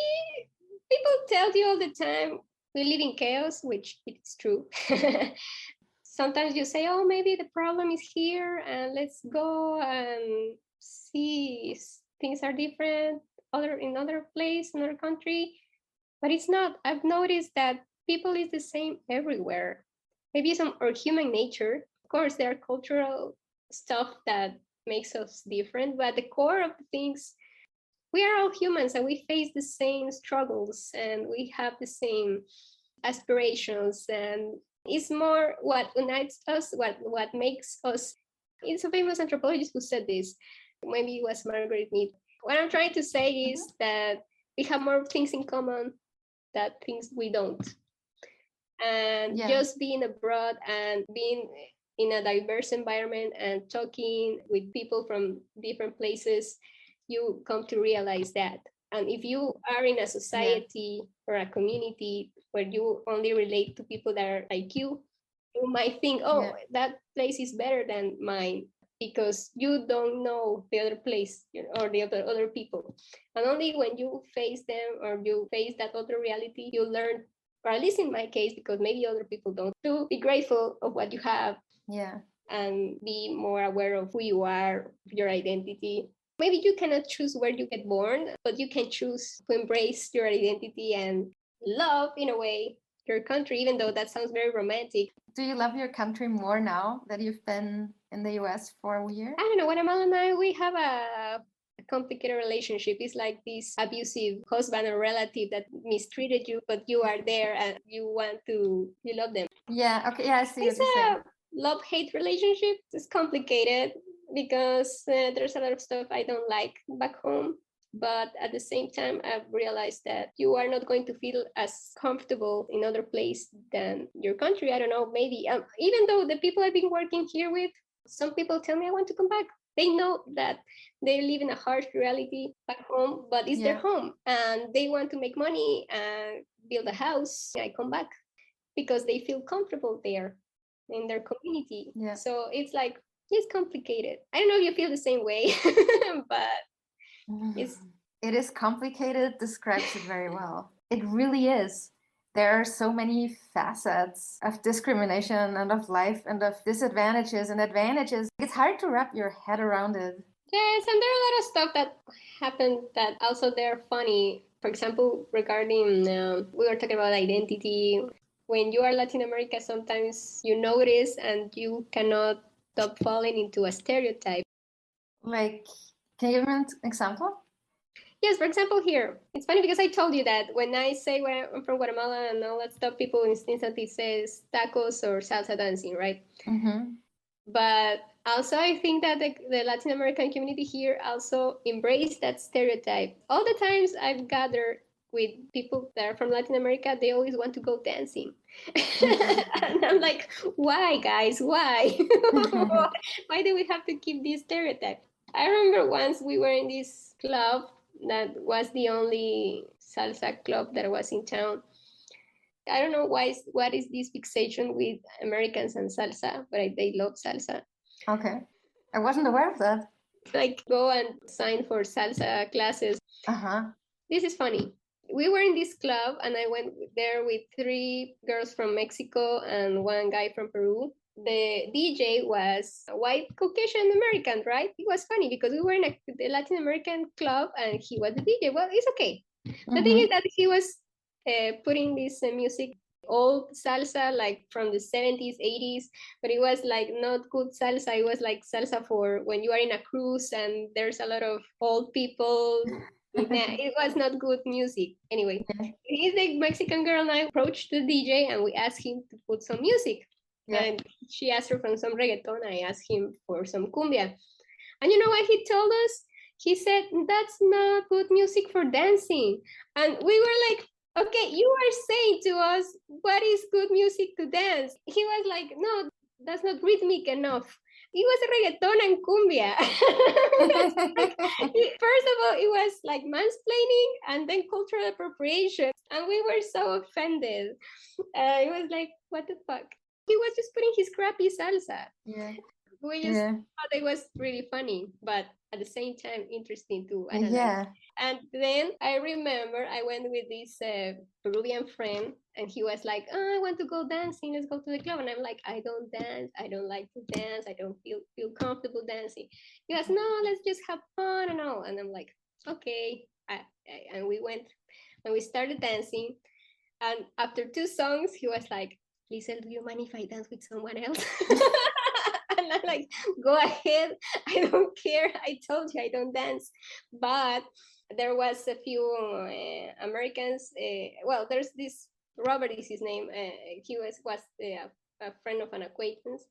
people tell you all the time, we live in chaos, which it's true. Sometimes you say, oh, maybe the problem is here and let's go and see if things are different in other place, another country. But it's not. I've noticed that people is the same everywhere. Maybe or human nature. Of course, there are cultural stuff that makes us different, but the core of the things, we are all humans and we face the same struggles and we have the same aspirations, and it's more what unites us, what makes us. It's a famous anthropologist who said this. Maybe it was Margaret Mead. What I'm trying to say is that we have more things in common than things we don't. And just being abroad and being in a diverse environment and talking with people from different places, you come to realize that. And if you are in a society or a community where you only relate to people that are like you might think, that place is better than mine, because you don't know the other place or the other people. And only when you face them or you face that other reality, you learn, or at least in my case, because maybe other people don't, to be grateful of what you have. And be more aware of who you are, your identity. Maybe you cannot choose where you get born, but you can choose to embrace your identity and love, in a way, your country, even though that sounds very romantic. Do you love your country more now that you've been in the US for a year? I don't know. Guatemala and I, we have a complicated relationship. It's like this abusive husband or relative that mistreated you, but you are there and you love them. Yeah, okay, yeah, I see. It's a love-hate relationship. It's complicated because there's a lot of stuff I don't like back home. But at the same time, I've realized that you are not going to feel as comfortable in other place than your country. I don't know, maybe. Even though the people I've been working here with, some people tell me I want to come back. They know that they live in a harsh reality back home, but it's their home. And they want to make money and build a house. I come back because they feel comfortable there in their community. So it's like, it's complicated. I don't know if you feel the same way, but it is complicated, describes it very well. It really is. There are so many facets of discrimination and of life and of disadvantages and advantages. It's hard to wrap your head around it. Yes, and there are a lot of stuff that happened that also they're funny. For example, regarding, we were talking about identity. When you are Latin America, sometimes you notice and you cannot stop falling into a stereotype. Like, can you give me an example? Yes, for example, here. It's funny because I told you that when I say I'm from Guatemala and all that stuff, people instantly says tacos or salsa dancing, right? But also I think that the Latin American community here also embrace that stereotype. All the times I've gathered with people that are from Latin America, they always want to go dancing. And I'm like, why, guys? Why? Why do we have to keep this stereotype? I remember once we were in this club that was the only salsa club that was in town. I don't know what is this fixation with Americans and salsa, but they love salsa. Okay. I wasn't aware of that. Like go and sign for salsa classes. Uh-huh. This is funny. We were in this club and I went there with 3 girls from Mexico and 1 guy from Peru. The DJ was a white Caucasian American, right? It was funny because we were in a Latin American club and he was the DJ. Well, it's okay. The thing is that he was putting this music, old salsa, like from the 70s, 80s, but it was like not good salsa. It was like salsa for when you are in a cruise and there's a lot of old people. It was not good music. Anyway, he's the Mexican girl and I approached the DJ and we asked him to put some music. Yeah. And she asked her for some reggaeton. I asked him for some cumbia. And you know what he told us? He said, that's not good music for dancing. And we were like, okay, you are saying to us what is good music to dance. He was like, no, that's not rhythmic enough. It was reggaeton and cumbia. First of all, it was like mansplaining and then cultural appropriation. And we were so offended. It was like, what the fuck? He was just putting his crappy salsa. Yeah. We just thought it was really funny, but at the same time interesting too. I don't know. And then I remember I went with this Peruvian friend, and he was like, "Oh, I want to go dancing. Let's go to the club." And I'm like, "I don't dance. I don't like to dance. I don't feel comfortable dancing." He goes, "No, let's just have fun and all." And I'm like, "Okay." And we went, and we started dancing. And after 2 songs, he was like, "Liesl, do you mind if I dance with someone else?" And I'm like, go ahead. I don't care. I told you I don't dance. But there was a few Americans. Well, there's this, Robert is his name. He was a friend of an acquaintance.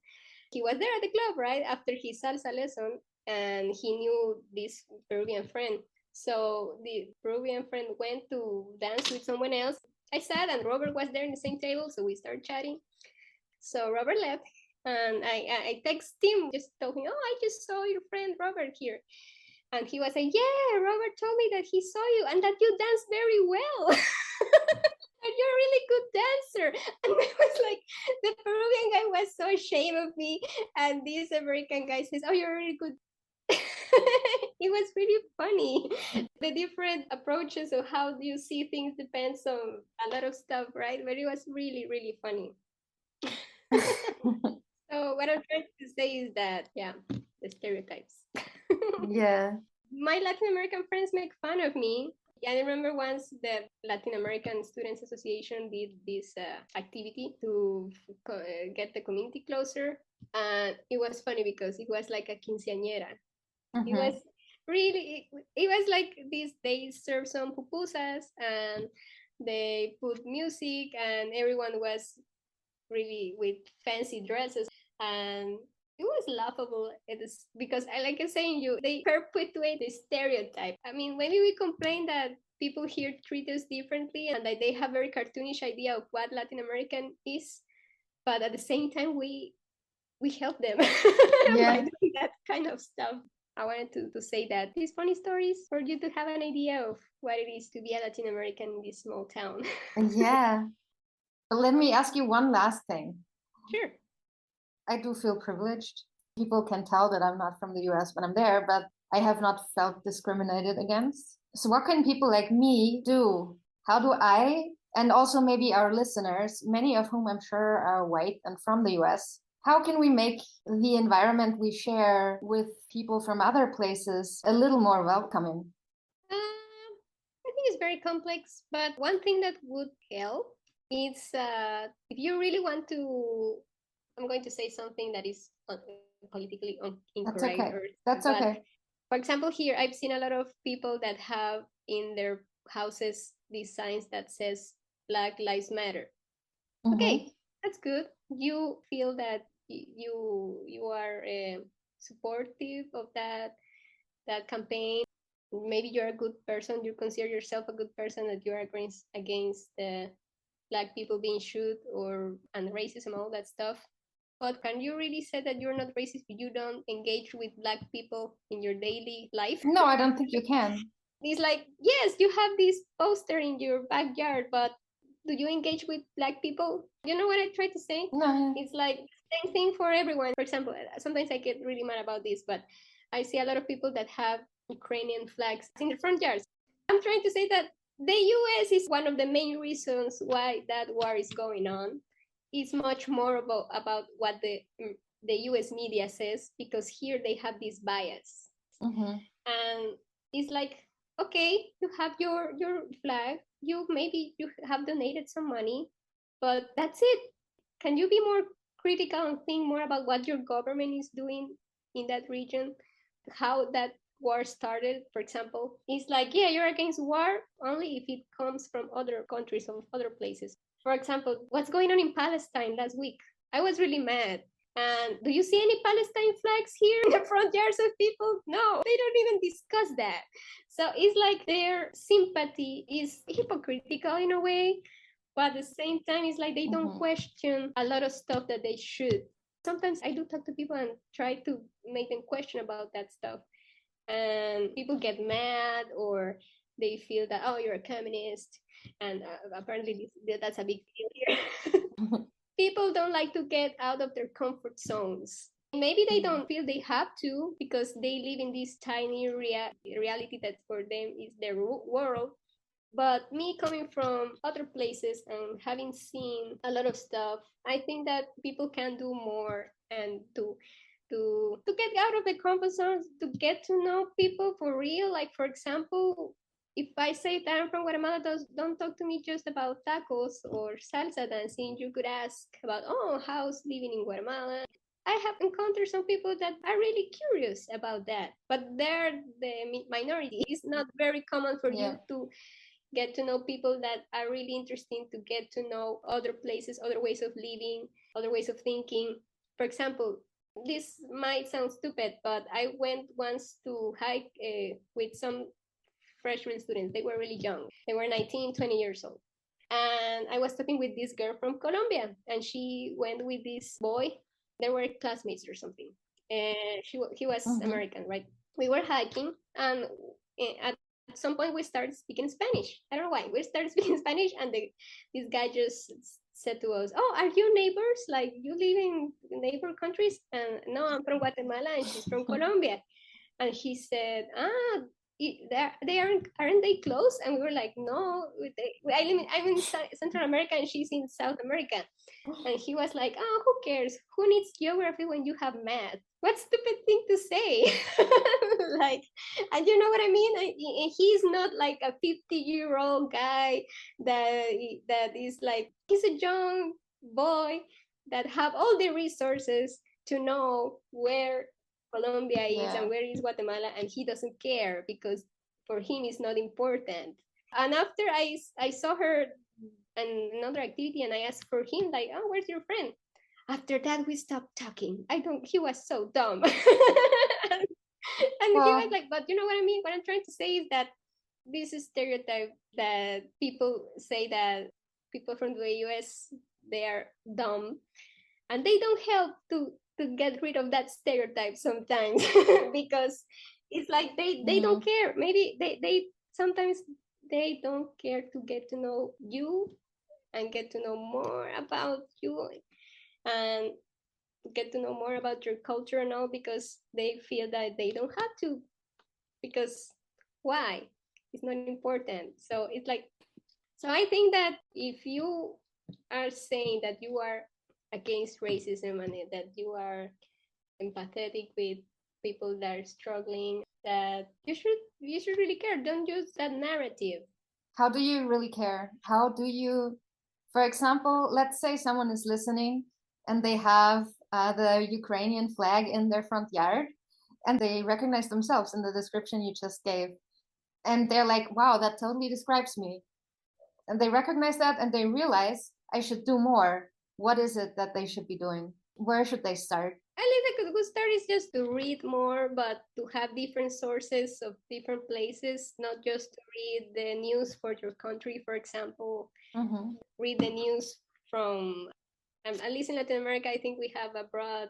He was there at the club, right, after his salsa lesson. And he knew this Peruvian friend. So the Peruvian friend went to dance with someone else. I sat and Robert was there in the same table. So we started chatting. So Robert left. And I text him, just told him, "Oh, I just saw your friend Robert here." And he was like, "Yeah, Robert told me that he saw you and that you dance very well." "And you're a really good dancer." And I was like, the Peruvian guy was so ashamed of me. And this American guy says, "Oh, you're really good." It was really funny. The different approaches of how you see things depends on a lot of stuff, right? But it was really, really funny. So what I'm trying to say is that, the stereotypes. Yeah. My Latin American friends make fun of me. I remember once the Latin American Students Association did this activity to get the community closer. And it was funny because it was like a quinceañera. It was really, it was like this, they served some pupusas and they put music and everyone was really with fancy dresses. And it was laughable. It is because I was saying, they perpetuate the stereotype. I mean, maybe we complain that people here treat us differently and that they have very cartoonish idea of what Latin American is, but at the same time we help them by doing that kind of stuff. I wanted to say that these funny stories for you to have an idea of what it is to be a Latin American in this small town. Yeah. But let me ask you one last thing. Sure. I do feel privileged. People can tell that I'm not from the US when I'm there, but I have not felt discriminated against. So what can people like me do? How do I, and also maybe our listeners, many of whom I'm sure are white and from the US, how can we make the environment we share with people from other places a little more welcoming? I think it's very complex, but one thing that would help is if you really want to, I'm going to say something that is politically incorrect. That's okay. For example, here I've seen a lot of people that have in their houses these signs that says Black Lives Matter. Okay, that's good. You feel that you are supportive of that campaign. Maybe you're a good person. You consider yourself a good person, that you're against the Black people being shot and racism, all that stuff. But can you really say that you're not racist if you don't engage with Black people in your daily life? No, I don't think you can. It's like, yes, you have this poster in your backyard, but do you engage with Black people? You know what I try to say? No. It's like same thing for everyone. For example, sometimes I get really mad about this, but I see a lot of people that have Ukrainian flags in the front yards. I'm trying to say that the US is one of the main reasons why that war is going on. It's much more about what the US media says, because here they have this bias. Mm-hmm. And it's like, okay, you have your flag, maybe you have donated some money, but that's it. Can you be more critical and think more about what your government is doing in that region, how that war started? For example, it's like, yeah, you're against war only if it comes from other countries or other places. For example, what's going on in Palestine last week? I was really mad. And do you see any Palestine flags here in the front yards of people? No, they don't even discuss that. So it's like their sympathy is hypocritical in a way, but at the same time, it's like they don't question a lot of stuff that they should. Sometimes I do talk to people and try to make them question about that stuff. And people get mad, or they feel that, oh, you're a communist. And apparently that's a big deal here. People don't like to get out of their comfort zones. Maybe they don't feel they have to, because they live in this tiny reality that for them is their world. But me coming from other places and having seen a lot of stuff, I think that people can do more, and to get out of the comfort zone, to get to know people for real. Like, for example, if I say that I'm from Guatemala, don't talk to me just about tacos or salsa dancing. You could ask about, oh, how's living in Guatemala? I have encountered some people that are really curious about that, but they're the minority. It's not very common for you to get to know people that are really interesting, to get to know other places, other ways of living, other ways of thinking. For example, this might sound stupid, but I went once to hike with some freshman students. They were really young. They were 19, 20 years old. And I was talking with this girl from Colombia, and she went with this boy. They were classmates or something. And he was American, right? We were hiking, and at some point we started speaking Spanish. I don't know why. We started speaking Spanish, and this guy just said to us, oh, are you neighbors? Like, you live in neighbor countries? And no, I'm from Guatemala, and she's from Colombia. And he said, they aren't they close? And we were like, no, I'm in Central America and she's in South America. And he was like, oh, who cares? Who needs geography when you have math? What stupid thing to say. Like, and you know what I mean? He's not like a 50-year-old guy that is like, he's a young boy that have all the resources to know where Colombia is and where is Guatemala, and he doesn't care because for him it's not important. And after I saw her in another activity, and I asked for him, like, oh, where's your friend? After that, we stopped talking. He was so dumb. And he was like, but you know what I mean? What I'm trying to say is that this stereotype that people say that people from the US, they are dumb, and they don't help to get rid of that stereotype sometimes. Because it's like they don't care. Maybe they sometimes they don't care to get to know you and get to know more about you and get to know more about your culture and all, because they feel that they don't have to, because why? It's not important. So it's like, so I think that if you are saying that you are against racism and that you are empathetic with people that are struggling, that you should really care. Don't use that narrative. How do you really care? How do you, for example, let's say someone is listening and they have the Ukrainian flag in their front yard and they recognize themselves in the description you just gave. And they're like, wow, that totally describes me. And they recognize that and they realize I should do more. What is it that they should be doing? Where should they start? I think a good start is just to read more, but to have different sources of different places, not just to read the news for your country, for example. Read the news from at least in Latin America, I think we have abroad,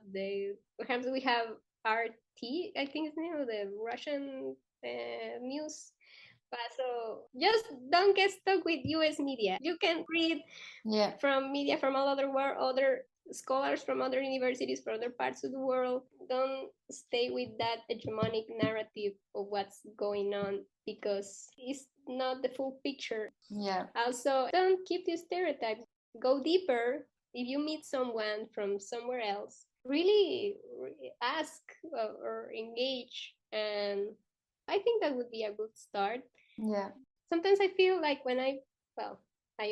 perhaps we have RT, I think it's the name of the Russian news. But so just don't get stuck with US media. You can read from media from all over the world, other scholars from other universities from other parts of the world. Don't stay with that hegemonic narrative of what's going on, because it's not the full picture. Also, don't keep the stereotypes. Go deeper. If you meet someone from somewhere else, really ask or engage, and I think that would be a good start. Sometimes I feel like when I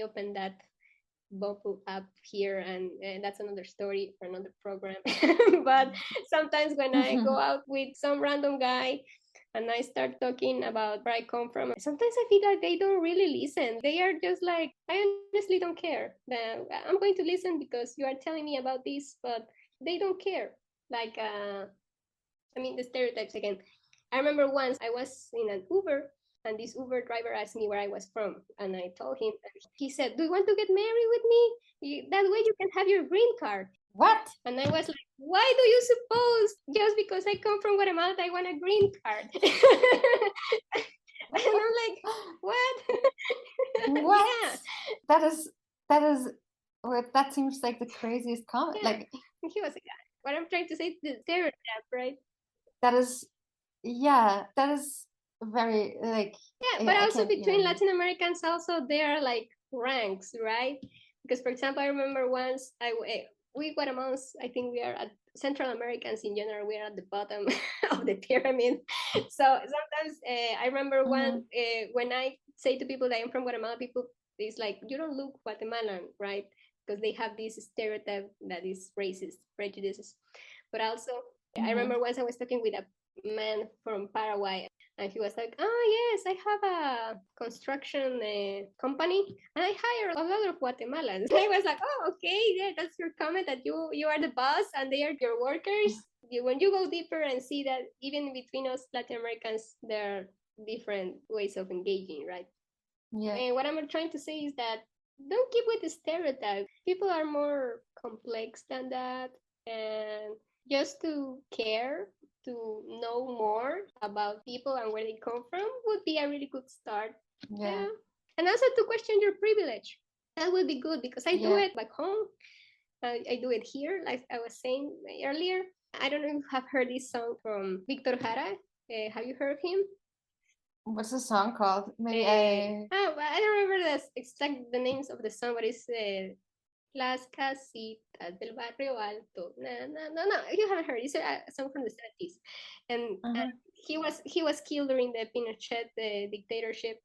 opened that bubble up here, and that's another story for another program. But sometimes when I go out with some random guy and I start talking about where I come from, sometimes I feel like they don't really listen. They are just like, I honestly don't care. I'm going to listen because you are telling me about this, but they don't care. Like, the stereotypes again. I remember once I was in an Uber, and this Uber driver asked me where I was from, and I told him, and he said, "Do you want to get married with me? That way you can have your green card." What? And I was like, why do you suppose just because I come from Guatemala I want a green card? And I'm like, what? What? Yeah. That seems like the craziest comment. Yeah. Like, he was like, what I'm trying to say is the stereotype, right? That is very like. But also between Latin Americans, also there are like ranks, right? Because for example, I remember once we Guatemalans, I think we are at Central Americans in general, we are at the bottom of the pyramid. So sometimes I remember when I say to people that I'm from Guatemala, people is like, you don't look Guatemalan, right? Because they have this stereotype that is racist prejudices. But also, I remember once I was talking with a man from Paraguay, and he was like, oh yes, I have a construction company and I hire a lot of Guatemalans. And I was like, oh, okay, yeah, that's your comment, that you are the boss and they are your workers. When you go deeper and see that even between us Latin Americans, there are different ways of engaging, right? And what I'm trying to say is that don't keep with the stereotype. People are more complex than that, and just to care, to know more about people and where they come from would be a really good start. Yeah. And also to question your privilege. That would be good, because I do it back home. I do it here, like I was saying earlier. I don't know if you have heard this song from Victor Jara. Have you heard of him? What's the song called? Maybe I don't remember the names of the song, but it's Las Casitas del Barrio Alto. No, you haven't heard. It's a song from the 70s. And he was killed during the Pinochet dictatorship,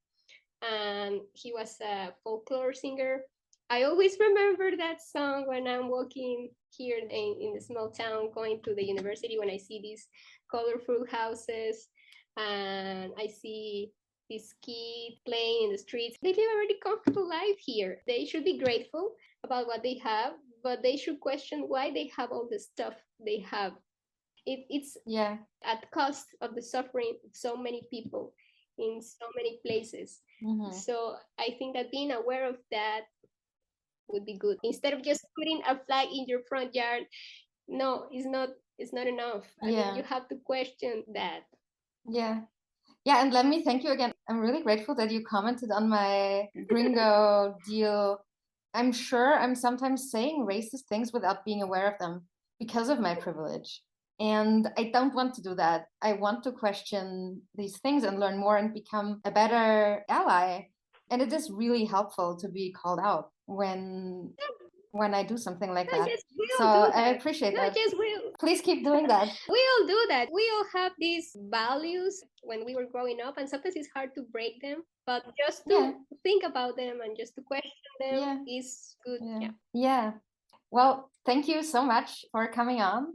and he was a folklore singer. I always remember that song when I'm walking here in the small town going to the university, when I see these colorful houses and I see these kids playing in the streets. They live a really comfortable life here. They should be grateful about what they have, but they should question why they have all the stuff they have. It's at cost of the suffering of so many people in so many places. So I think that being aware of that would be good. Instead of just putting a flag in your front yard, no, it's not enough. I mean, you have to question that. And let me thank you again. I'm really grateful that you commented on my gringo deal. I'm sure I'm sometimes saying racist things without being aware of them because of my privilege. And I don't want to do that. I want to question these things and learn more and become a better ally. And it is really helpful to be called out when I do something like that. So I appreciate that. Please keep doing that. We all do that. We all have these values when we were growing up, and sometimes it's hard to break them. But just to think about them and just to question them is good. Well, thank you so much for coming on.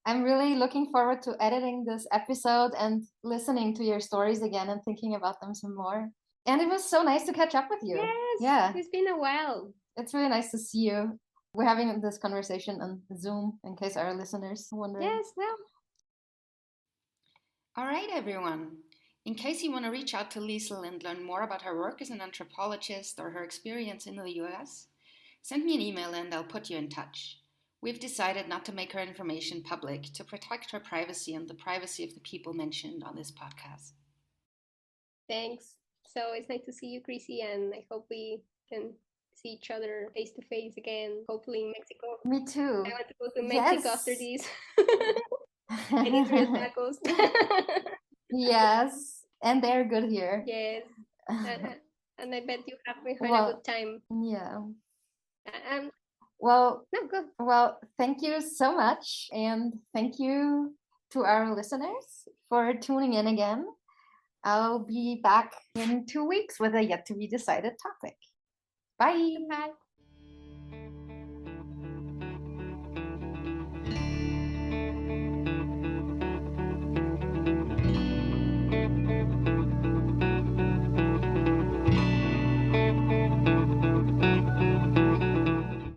I'm really looking forward to editing this episode and listening to your stories again and thinking about them some more. And it was so nice to catch up with you. Yes, it's been a while. It's really nice to see you. We're having this conversation on Zoom, in case our listeners are wondering. Yes, well. All right, everyone. In case you want to reach out to Liesl and learn more about her work as an anthropologist or her experience in the US, Send me an email and I'll put you in touch. We've decided not to make her information public to protect her privacy and the privacy of the people mentioned on this podcast. Thanks. So it's nice to see you, Chrissi, and I hope we can see each other face to face again, hopefully in Mexico. Me too. I want to go to Mexico after this. I need real tacos. Yes, and they're good here. Yes. And I bet you have had a good time. Yeah. No, go. Well, thank you so much. And thank you to our listeners for tuning in again. I'll be back in 2 weeks with a yet to be decided topic. Bye. Bye.